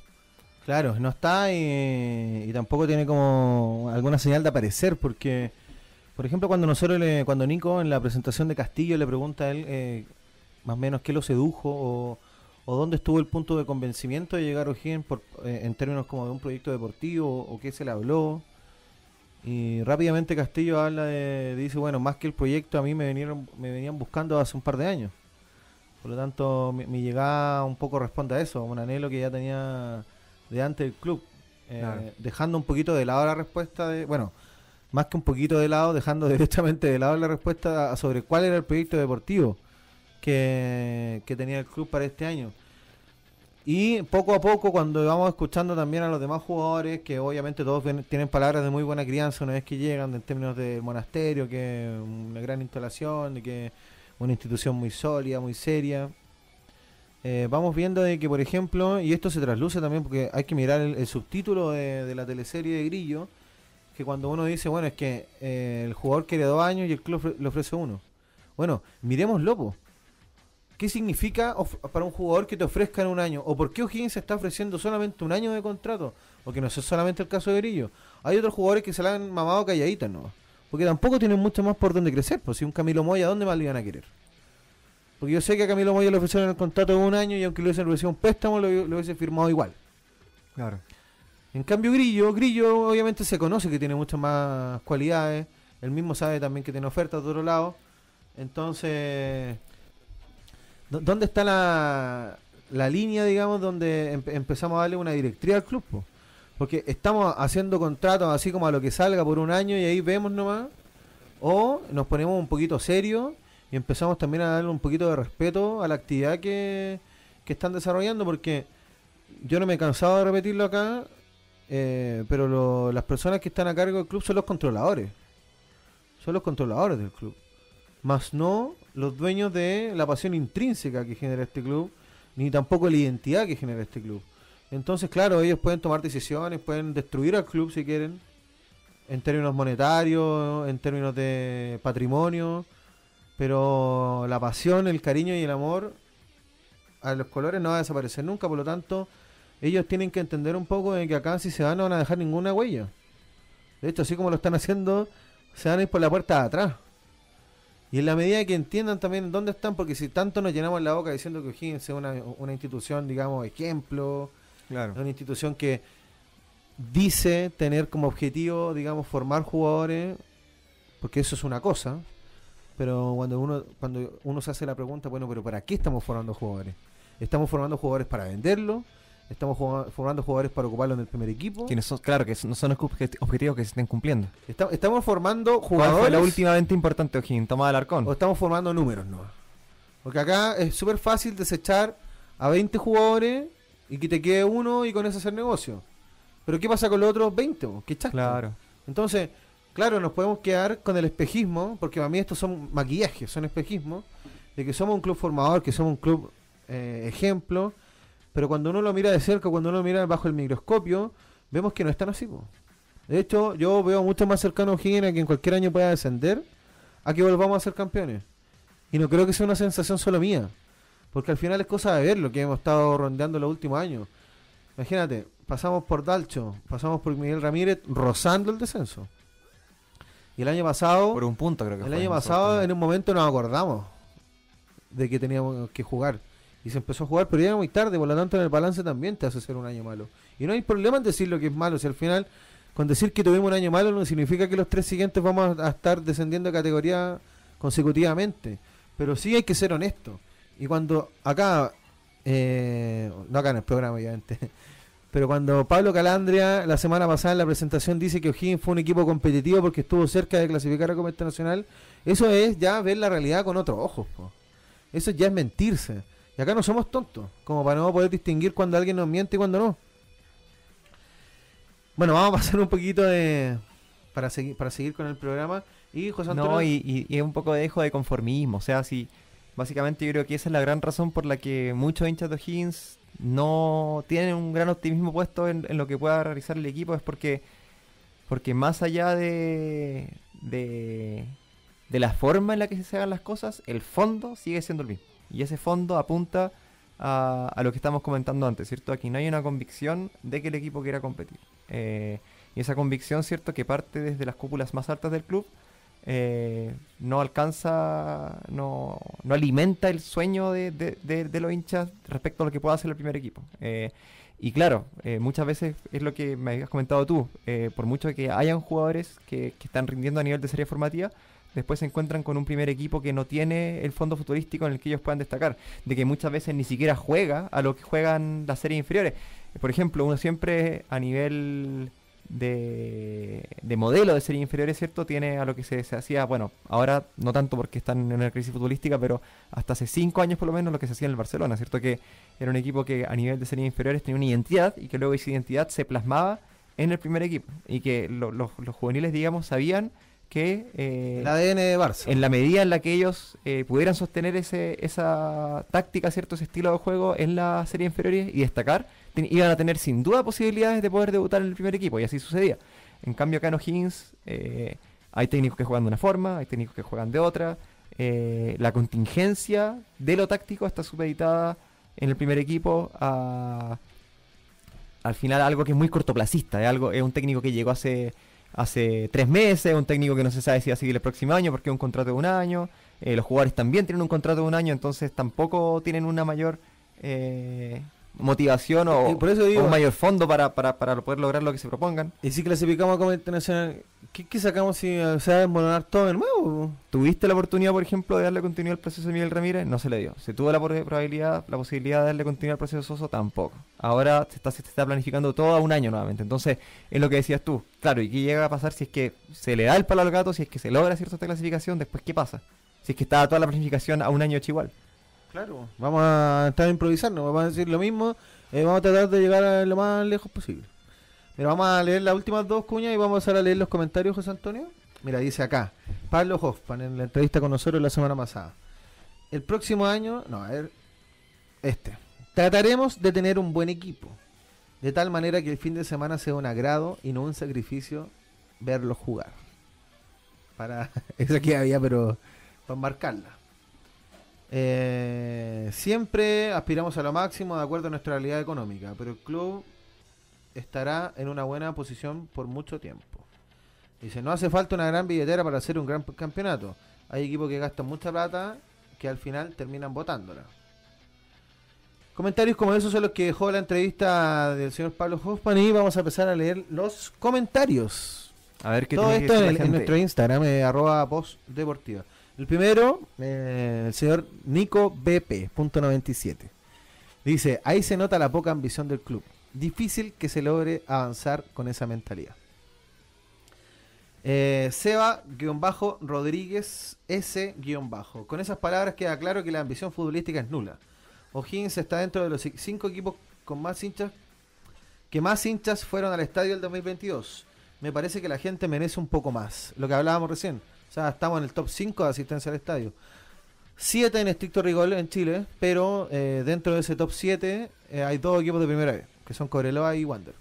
Claro, no está y tampoco tiene como alguna señal de aparecer, porque, por ejemplo, cuando Nico en la presentación de Castillo le pregunta a él más o menos qué lo sedujo o dónde estuvo el punto de convencimiento de llegar a O'Higgins en términos como de un proyecto deportivo o qué se le habló, y rápidamente Castillo dice, bueno, más que el proyecto a mí me venían buscando hace un par de años, por lo tanto mi llegada un poco responde a eso, un anhelo que ya tenía de antes del club, Claro. dejando un poquito de lado la respuesta más que un poquito de lado, dejando directamente de lado la respuesta sobre cuál era el proyecto deportivo que tenía el club para este año. Y poco a poco, cuando vamos escuchando también a los demás jugadores, que obviamente todos tienen palabras de muy buena crianza una vez que llegan, en términos del monasterio, que es una gran instalación, de que es una institución muy sólida, muy seria, vamos viendo de que, por ejemplo, y esto se trasluce también porque hay que mirar el subtítulo de la teleserie de Grillo, que cuando uno dice, bueno, es que el jugador quiere 2 años y el club le ofrece 1. Bueno, miremoslo, po. ¿Qué significa para un jugador que te ofrezcan 1 año? ¿O por qué O'Higgins se está ofreciendo solamente 1 año de contrato? Porque no es solamente el caso de Grillo. Hay otros jugadores que se la han mamado calladitas, ¿no? Porque tampoco tienen mucho más por donde crecer. Pues si un Camilo Moya, ¿dónde más le iban a querer? Porque yo sé que a Camilo Moya le ofrecieron el contrato de 1 año y aunque le hubiesen ofrecido un préstamo, lo hubiese firmado igual. Claro. En cambio Grillo obviamente se conoce que tiene muchas más cualidades. Él mismo sabe también que tiene ofertas de otro lado. Entonces, ¿dónde está la línea, digamos, donde empezamos a darle una directriz al club? Po? Porque estamos haciendo contratos así como a lo que salga por 1 año y ahí vemos nomás. O nos ponemos un poquito serios y empezamos también a darle un poquito de respeto a la actividad que están desarrollando, porque yo no me he cansado de repetirlo acá, pero las personas que están a cargo del club son los controladores. Son los controladores del club. Más no los dueños de la pasión intrínseca que genera este club, ni tampoco la identidad que genera este club. Entonces, claro, ellos pueden tomar decisiones, pueden destruir al club si quieren, en términos monetarios, en términos de patrimonio, pero la pasión, el cariño y el amor a los colores no va a desaparecer nunca. Por lo tanto, ellos tienen que entender un poco de que acá si se van no van a dejar ninguna huella. De hecho, así como lo están haciendo, se van a ir por la puerta de atrás. Y en la medida que entiendan también dónde están, porque si tanto nos llenamos la boca diciendo que O'Higgins es una institución, digamos, ejemplo, Claro. una institución que dice tener como objetivo, digamos, formar jugadores, porque eso es una cosa, pero cuando uno se hace la pregunta, bueno, pero ¿para qué estamos formando jugadores? ¿Estamos formando jugadores para venderlos? ¿Estamos formando jugadores para ocuparlos en el primer equipo? Claro, que no son objetivos que se estén cumpliendo. ¿Estamos formando ¿Cuál jugadores fue la últimamente importante, O'Higgins? Tomás Alarcón. o estamos formando números? No. Porque acá es súper fácil desechar a 20 jugadores y que te quede uno y con eso hacer negocio. Pero ¿qué pasa con los otros 20? ¿Qué echaste? Claro. Entonces, claro, nos podemos quedar con el espejismo, porque para mí estos son maquillajes, son espejismos, de que somos un club formador, que somos un club ejemplo, pero cuando uno lo mira de cerca, cuando uno lo mira bajo el microscopio, vemos que no están así. Po. De hecho, yo veo mucho más cercano a O'Higgins a que en cualquier año pueda descender, a que volvamos a ser campeones. Y no creo que sea una sensación solo mía, porque al final es cosa de ver lo que hemos estado rondeando los últimos años. Imagínate, pasamos por Dalcho, pasamos por Miguel Ramírez rozando el descenso. Y el año pasado, Por un punto, creo que el fue año pasado en un momento nos acordamos de que teníamos que jugar. Y se empezó a jugar, pero ya era muy tarde, por lo tanto en el balance también te hace ser un año malo. Y no hay problema en decir lo que es malo, si al final, con decir que tuvimos un año malo no significa que los 3 siguientes vamos a estar descendiendo de categoría consecutivamente. Pero sí hay que ser honesto. Y cuando acá, no acá en el programa obviamente, pero cuando Pablo Calandria la semana pasada en la presentación dice que O'Higgins fue un equipo competitivo porque estuvo cerca de clasificar a Copa Internacional, eso es ya ver la realidad con otros ojos, po. Eso ya es mentirse. Y acá no somos tontos, como para no poder distinguir cuando alguien nos miente y cuando no. Bueno, vamos a pasar un poquito para seguir con el programa. Y José Antonio... No, y es un poco de dejo de conformismo. O sea, si básicamente yo creo que esa es la gran razón por la que muchos hinchas de O'Higgins no tienen un gran optimismo puesto en lo que pueda realizar el equipo, es porque más allá de la forma en la que se hagan las cosas, el fondo sigue siendo el mismo. Y ese fondo apunta a lo que estamos comentando antes, ¿cierto? Aquí no hay una convicción de que el equipo quiera competir. Y esa convicción, ¿cierto?, que parte desde las cúpulas más altas del club, no alcanza, no alimenta el sueño de los hinchas respecto a lo que pueda hacer el primer equipo. Y claro, muchas veces es lo que me habías comentado tú, por mucho que hayan jugadores que están rindiendo a nivel de serie formativa, después se encuentran con un primer equipo que no tiene el fondo futurístico en el que ellos puedan destacar, de que muchas veces ni siquiera juega a lo que juegan las series inferiores. Por ejemplo, uno siempre a nivel de modelo de series inferiores, ¿cierto?, tiene a lo que se hacía, bueno, ahora no tanto porque están en una crisis futbolística, pero hasta hace 5 años por lo menos lo que se hacía en el Barcelona, ¿cierto?, que era un equipo que a nivel de series inferiores tenía una identidad y que luego esa identidad se plasmaba en el primer equipo y que los juveniles, digamos, sabían que el ADN de Barça. En la medida en la que ellos pudieran sostener esa táctica, cierto, ese estilo de juego en la serie inferiores y destacar, iban a tener sin duda posibilidades de poder debutar en el primer equipo, y así sucedía. En cambio acá en O'Higgins hay técnicos que juegan de una forma, hay técnicos que juegan de otra, la contingencia de lo táctico está supeditada en el primer equipo al final algo que es muy cortoplacista, es un técnico que llegó hace 3 meses, un técnico que no se sabe si va a seguir el próximo año porque es un contrato de 1 año, Los jugadores también tienen un contrato de un año, entonces tampoco tienen una mayor motivación o, por eso digo, o un mayor fondo para poder lograr lo que se propongan. Y si clasificamos a Copa Internacional, ¿qué sacamos si se va a desmoronar todo de nuevo? ¿Tuviste la oportunidad, por ejemplo, de darle continuidad al proceso de Miguel Ramírez? No se le dio. ¿Se tuvo la posibilidad de darle continuidad al proceso de Soso? Tampoco. Ahora se está planificando todo a un año nuevamente. Entonces, es lo que decías tú. Claro, ¿y qué llega a pasar si es que se le da el palo al gato, si es que se logra cierta clasificación? Después, ¿qué pasa? Si es que está toda la planificación a un año hecho igual. Claro, vamos a estar improvisando, vamos a decir lo mismo, vamos a tratar de llegar a lo más lejos posible. Mira, vamos a leer las últimas dos cuñas y vamos a empezar a leer los comentarios, José Antonio. Mira, dice acá, Pablo Hoffman en la entrevista con nosotros la semana pasada. El próximo año, trataremos de tener un buen equipo, de tal manera que el fin de semana sea un agrado y no un sacrificio verlos jugar. Eso que había, pero para marcarla. Siempre aspiramos a lo máximo de acuerdo a nuestra realidad económica, pero el club estará en una buena posición por mucho tiempo. Dice, no hace falta una gran billetera para hacer un gran campeonato. Hay equipos que gastan mucha plata que al final terminan botándola. Comentarios como esos son los que dejó la entrevista del señor Pablo Hoffman y vamos a empezar a leer los comentarios. A ver qué todo tiene esto que decir la en gente. nuestro Instagram, @postdeportiva. El primero, el señor Nico BP.97. Dice, ahí se nota la poca ambición del club. Difícil que se logre avanzar con esa mentalidad. Seba-Rodríguez S-. Con esas palabras queda claro que la ambición futbolística es nula. O'Higgins está dentro de los 5 equipos con más hinchas que más hinchas fueron al estadio el 2022. Me parece que la gente merece un poco más. Lo que hablábamos recién. O sea, estamos en el top 5 de asistencia al estadio. 7 en estricto rigor en Chile, pero dentro de ese top 7 hay 2 equipos de primera vez, que son Cobreloa y Wander.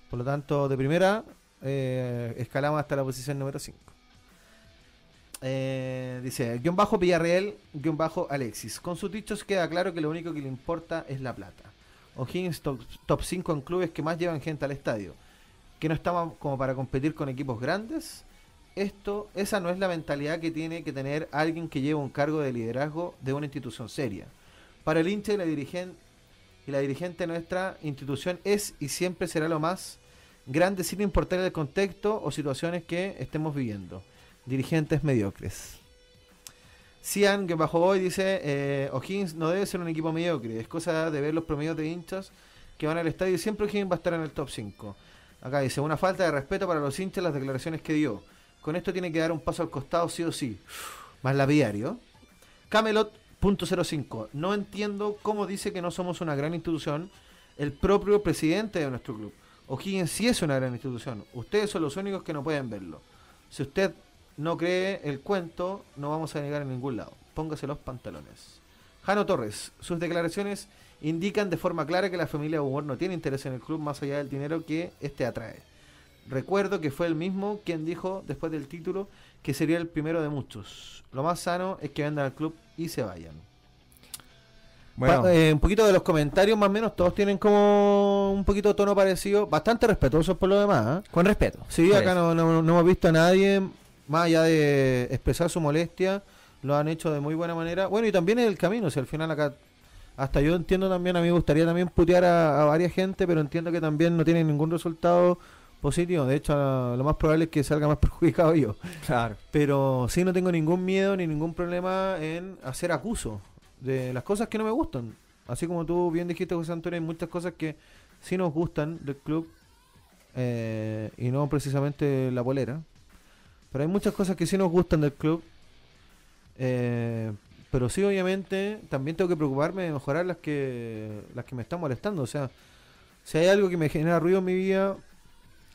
Por lo tanto, de primera escalamos hasta la posición número 5. Dice, Villarreal, Alexis. Con sus dichos queda claro que lo único que le importa es la plata. O'Higgins top 5 en clubes que más llevan gente al estadio. Que no estamos como para competir con equipos grandes. Esa no es la mentalidad que tiene que tener alguien que lleva un cargo de liderazgo de una institución seria. Para el hincha y la dirigente de nuestra institución es y siempre será lo más grande sin importar el contexto o situaciones que estemos viviendo. Dirigentes mediocres. Cian, que bajo hoy dice, O'Higgins no debe ser un equipo mediocre, es cosa de ver los promedios de hinchas que van al estadio y siempre O'Higgins va a estar en el top 5. Acá dice, una falta de respeto para los hinchas las declaraciones que dio. Con esto tiene que dar un paso al costado sí o sí. Más lapidario. Camelot.05. No entiendo cómo dice que no somos una gran institución el propio presidente de nuestro club. O'Higgins sí es una gran institución. Ustedes son los únicos que no pueden verlo. Si usted no cree el cuento, no vamos a llegar a ningún lado. Póngase los pantalones. Jano Torres. Sus declaraciones indican de forma clara que la familia Humor no tiene interés en el club más allá del dinero que este atrae. Recuerdo que fue él mismo quien dijo después del título que sería el primero de muchos. Lo más sano es que vendan al club y se vayan. Bueno, Un poquito de los comentarios, más o menos, todos tienen como un poquito de tono parecido, bastante respetuosos por lo demás. con respeto. Sí, acá no hemos visto a nadie, más allá de expresar su molestia, lo han hecho de muy buena manera. Bueno, y también es el camino, si al final acá, hasta yo entiendo también, a mí me gustaría también putear a varias gente, pero entiendo que también no tienen ningún resultado positivo. De hecho, lo más probable es que salga más perjudicado yo. Claro. Pero sí, no tengo ningún miedo ni ningún problema en hacer acuso de las cosas que no me gustan. Así como tú bien dijiste, José Antonio, hay muchas cosas que sí nos gustan del club y no precisamente la polera. Pero hay muchas cosas que sí nos gustan del club. Pero sí, obviamente, también tengo que preocuparme de mejorar las que me están molestando. O sea, si hay algo que me genera ruido en mi vida,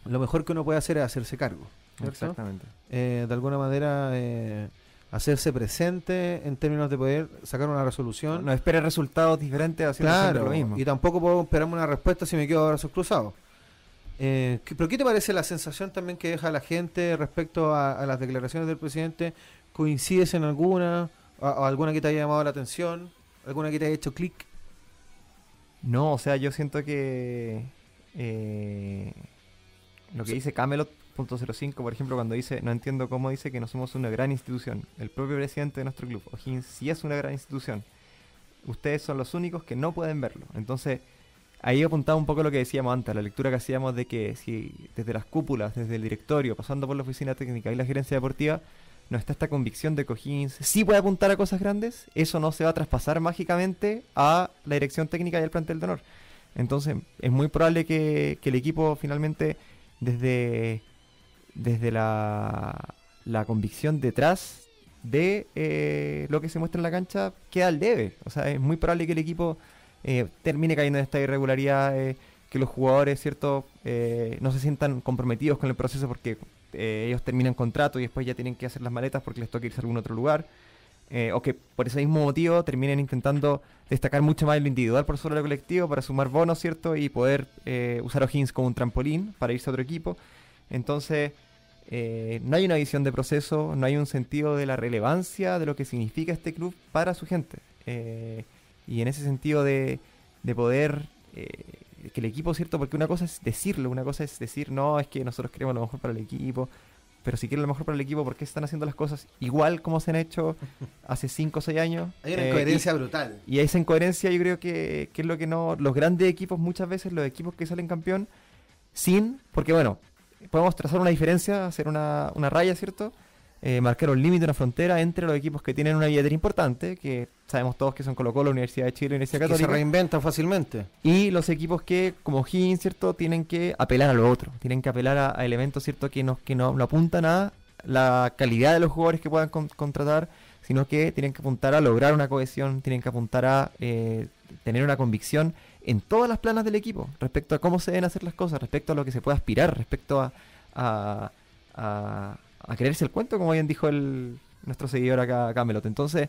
lo mejor que uno puede hacer es hacerse cargo, ¿cierto? Exactamente. De alguna manera hacerse presente en términos de poder sacar una resolución. No espere resultados diferentes haciendo siempre Claro, lo mismo. y tampoco puedo esperarme una respuesta si me quedo de brazos cruzados. ¿Pero qué te parece la sensación también que deja la gente respecto a las declaraciones del presidente? ¿Coincides en alguna? ¿O alguna que te haya llamado la atención? ¿Alguna que te haya hecho clic? No, o sea, yo siento que lo que dice Camelot .05, por ejemplo, cuando dice, no entiendo cómo dice que no somos una gran institución. El propio presidente de nuestro club, O'Higgins, sí es una gran institución. Ustedes son los únicos que no pueden verlo. Entonces, ahí apuntaba un poco lo que decíamos antes, la lectura que hacíamos de que si desde las cúpulas, desde el directorio, pasando por la oficina técnica y la gerencia deportiva, no está esta convicción de que O'Higgins sí puede apuntar a cosas grandes, eso no se va a traspasar mágicamente a la dirección técnica y al plantel de honor. Entonces, es muy probable que el equipo finalmente, desde la convicción detrás de lo que se muestra en la cancha, queda al debe. O sea, es muy probable que el equipo termine cayendo en esta irregularidad, que los jugadores, ¿cierto?, no se sientan comprometidos con el proceso porque ellos terminan contrato y después ya tienen que hacer las maletas porque les toca irse a algún otro lugar. O que por ese mismo motivo terminen intentando destacar mucho más lo individual por sobre lo colectivo para sumar bonos, ¿cierto? Y poder usar a O'Higgins como un trampolín para irse a otro equipo. Entonces, no hay una visión de proceso, no hay un sentido de la relevancia de lo que significa este club para su gente. Y en ese sentido de poder que el equipo, ¿cierto? Porque una cosa es decirlo, una cosa es decir, no, es que nosotros queremos lo mejor para el equipo. Pero si quieren lo mejor para el equipo, ¿por qué están haciendo las cosas igual como se han hecho hace 5 o 6 años? Hay una incoherencia brutal. Y esa incoherencia yo creo que es lo que no... Los grandes equipos, muchas veces, los equipos que salen campeón, porque bueno, podemos trazar una diferencia, hacer una raya, ¿cierto? Marcar un límite, una frontera entre los equipos que tienen una billetera importante, que sabemos todos que son Colo-Colo, Universidad de Chile, Universidad Católica. Que se reinventan fácilmente. Y los equipos que, como O'Higgins, ¿cierto?, tienen que apelar a lo otro. Tienen que apelar a elementos, ¿cierto?, que no apuntan a la calidad de los jugadores que puedan contratar, sino que tienen que apuntar a lograr una cohesión, tienen que apuntar a tener una convicción en todas las planas del equipo, respecto a cómo se deben hacer las cosas, respecto a lo que se puede aspirar, respecto a creerse el cuento, como bien dijo nuestro seguidor acá, Camelot. Entonces,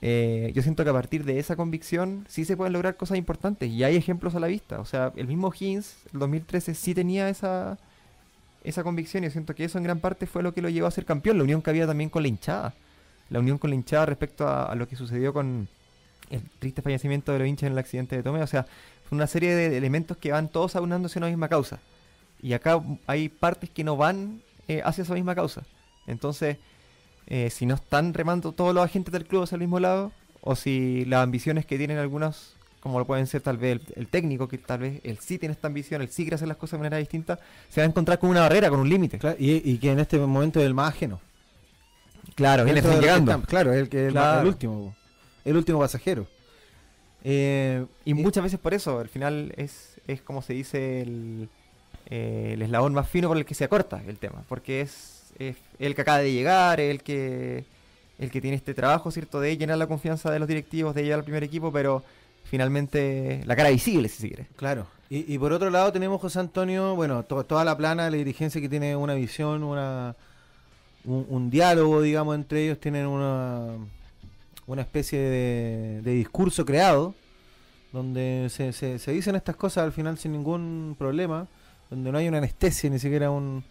yo siento que a partir de esa convicción sí se pueden lograr cosas importantes, y hay ejemplos a la vista. O sea, el mismo O'Higgins, el 2013, sí tenía esa convicción, y yo siento que eso en gran parte fue lo que lo llevó a ser campeón, la unión que había también con la hinchada. La unión con la hinchada respecto a lo que sucedió con el triste fallecimiento de los hinchas en el accidente de Tomé. O sea, fue una serie de elementos que van todos aunándose en una misma causa. Y acá hay partes que no van hacia esa misma causa. Entonces, si no están remando todos los agentes del club hacia el mismo lado, o si las ambiciones que tienen algunos, como lo pueden ser tal vez el técnico, que tal vez él sí tiene esta ambición, él sí quiere hacer las cosas de manera distinta, se va a encontrar con una barrera, con un límite. Claro, y que en este momento es el más ajeno. Claro, viene llegando. Claro, es el último pasajero. Y muchas veces por eso, al final es como se dice el eslabón más fino por el que se acorta el tema, porque es el que acaba de llegar, el que tiene este trabajo, ¿cierto?, de llenar la confianza de los directivos, de llegar al primer equipo, pero finalmente la cara visible, si se quiere. Claro. Y por otro lado tenemos José Antonio, bueno, toda la plana, la dirigencia que tiene una visión, un diálogo, digamos, entre ellos, tienen una especie de discurso creado, donde se dicen estas cosas al final sin ningún problema, donde no hay una anestesia, ni siquiera un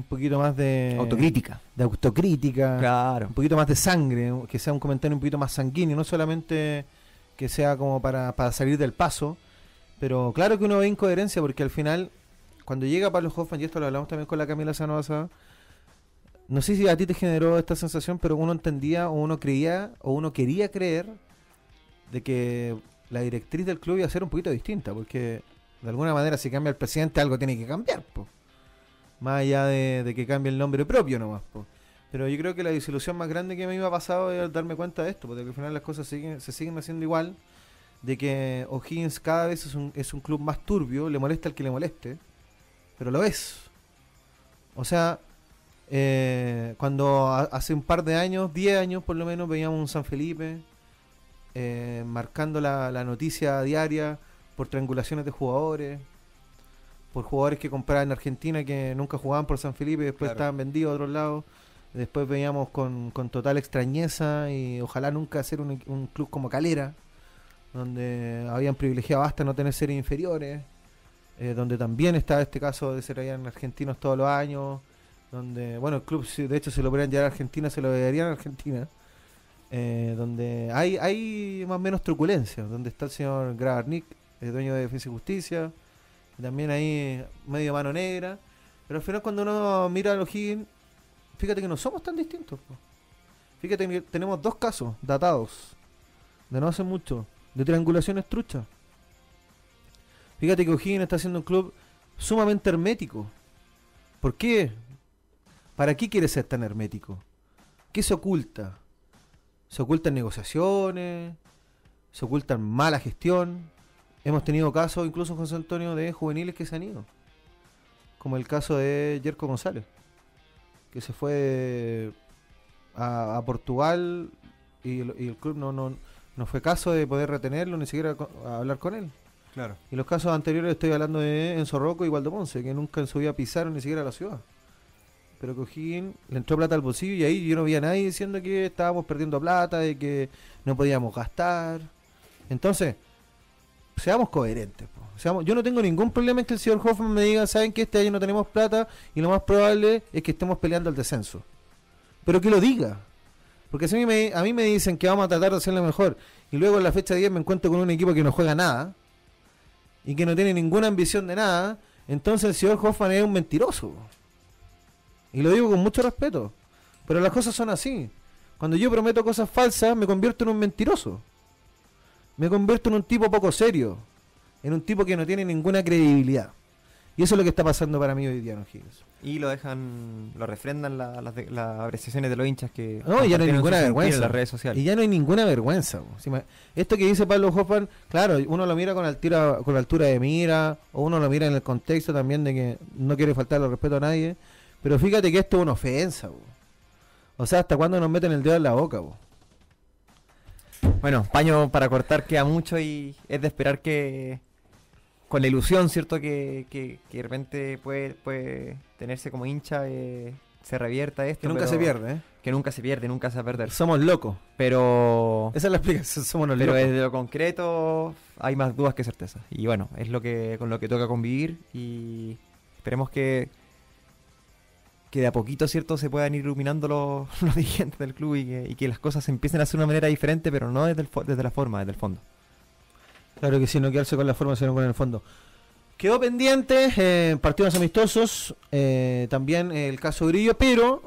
poquito más de autocrítica, claro, un poquito más de sangre, que sea un comentario un poquito más sanguíneo, no solamente que sea como para salir del paso, pero claro que uno ve incoherencia, porque al final, cuando llega Pablo Hoffmann, y esto lo hablamos también con la Camila Sanosa, no sé si a ti te generó esta sensación, pero uno entendía, o uno creía, o uno quería creer de que la directriz del club iba a ser un poquito distinta, porque de alguna manera si cambia el presidente algo tiene que cambiar, po. Más allá de que cambie el nombre propio nomás, po. Pero yo creo que la desilusión más grande que me iba pasado es darme cuenta de esto, porque al final las cosas se siguen haciendo igual, de que O'Higgins cada vez es un club más turbio, le molesta al que le moleste, pero lo es. O sea, cuando hace un par de años, 10 años por lo menos, veíamos un San Felipe marcando la noticia diaria por triangulaciones de jugadores, por jugadores que compraban en Argentina que nunca jugaban por San Felipe y después estaban vendidos a otros lados. Después veíamos con total extrañeza, y ojalá nunca ser un club como Calera, donde habían privilegiado hasta no tener series inferiores, donde también está este caso de ser allá en argentinos todos los años, donde, bueno, el club de hecho se lo podrían llevar a Argentina, se lo darían a Argentina, donde hay más o menos truculencia, donde está el señor Grabarnik, el dueño de Defensa y Justicia, también ahí medio mano negra, Pero al final cuando uno mira a los O'Higgins, fíjate que no somos tan distintos. Po. Fíjate que tenemos 2 casos datados, de no hace mucho, de triangulaciones truchas. Fíjate que O'Higgins está siendo un club sumamente hermético. ¿Por qué? ¿Para qué quiere ser tan hermético? ¿Qué se oculta? Se ocultan negociaciones, se ocultan mala gestión. Hemos tenido casos, incluso José Antonio, de juveniles que se han ido. Como el caso de Jerko González, que se fue a Portugal y el club no fue caso de poder retenerlo, ni siquiera hablar con él. Claro. Y los casos anteriores estoy hablando de Enzo Rocco y Waldo Ponce, que nunca en su vida pisaron ni siquiera la ciudad. Pero que O'Higgins le entró plata al bolsillo y ahí yo no vi a nadie diciendo que estábamos perdiendo plata, de que no podíamos gastar. Entonces, seamos coherentes. Yo no tengo ningún problema en que el señor Hoffman me diga, saben que este año no tenemos plata y lo más probable es que estemos peleando al descenso. Pero que lo diga. Porque si a mí me dicen que vamos a tratar de hacerlo mejor y luego en la fecha 10 me encuentro con un equipo que no juega nada y que no tiene ninguna ambición de nada, entonces el señor Hoffman es un mentiroso. Y lo digo con mucho respeto. Pero las cosas son así. Cuando yo prometo cosas falsas, me convierto en un mentiroso. Me convierto en un tipo poco serio. En un tipo que no tiene ninguna credibilidad. Y eso es lo que está pasando para mí hoy día en O'Higgins. Y lo refrendan las apreciaciones de los hinchas que... No, y ya no hay ninguna vergüenza. En las redes sociales. Y ya no hay ninguna vergüenza. Esto que dice Pablo Hoffman, claro, uno lo mira con altura de mira, o uno lo mira en el contexto también de que no quiere faltarle respeto a nadie. Pero fíjate que esto es una ofensa. O sea, ¿hasta cuándo nos meten el dedo en la boca? Bueno, paño para cortar queda mucho y es de esperar que... Con la ilusión, ¿cierto? Que de repente puede tenerse como hincha, se revierta esto. Que nunca se pierde, ¿eh? Que nunca se pierde, nunca se va a perder. Somos locos. Pero... Esa es la explicación, somos los pero locos. desde lo concreto hay más dudas que certezas. Y bueno, es con lo que toca convivir y esperemos que de a poquito, ¿cierto? Se puedan ir iluminando los dirigentes del club y que las cosas se empiecen a hacer de una manera diferente, pero no desde la forma, desde el fondo. Claro que sí, no quedarse con la forma, sino con el fondo. Quedó pendiente partidos amistosos, también el caso Grillo, pero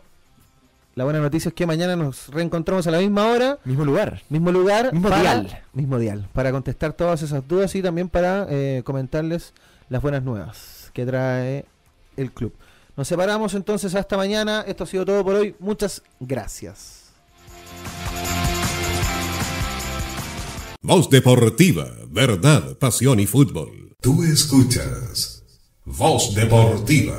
la buena noticia es que mañana nos reencontramos a la misma hora. Mismo lugar. Mismo lugar. Mismo dial. Para contestar todas esas dudas y también para comentarles las buenas nuevas que trae el club. Nos separamos entonces hasta mañana. Esto ha sido todo por hoy. Muchas gracias. Voz Deportiva, verdad, pasión y fútbol. Tú escuchas Voz Deportiva.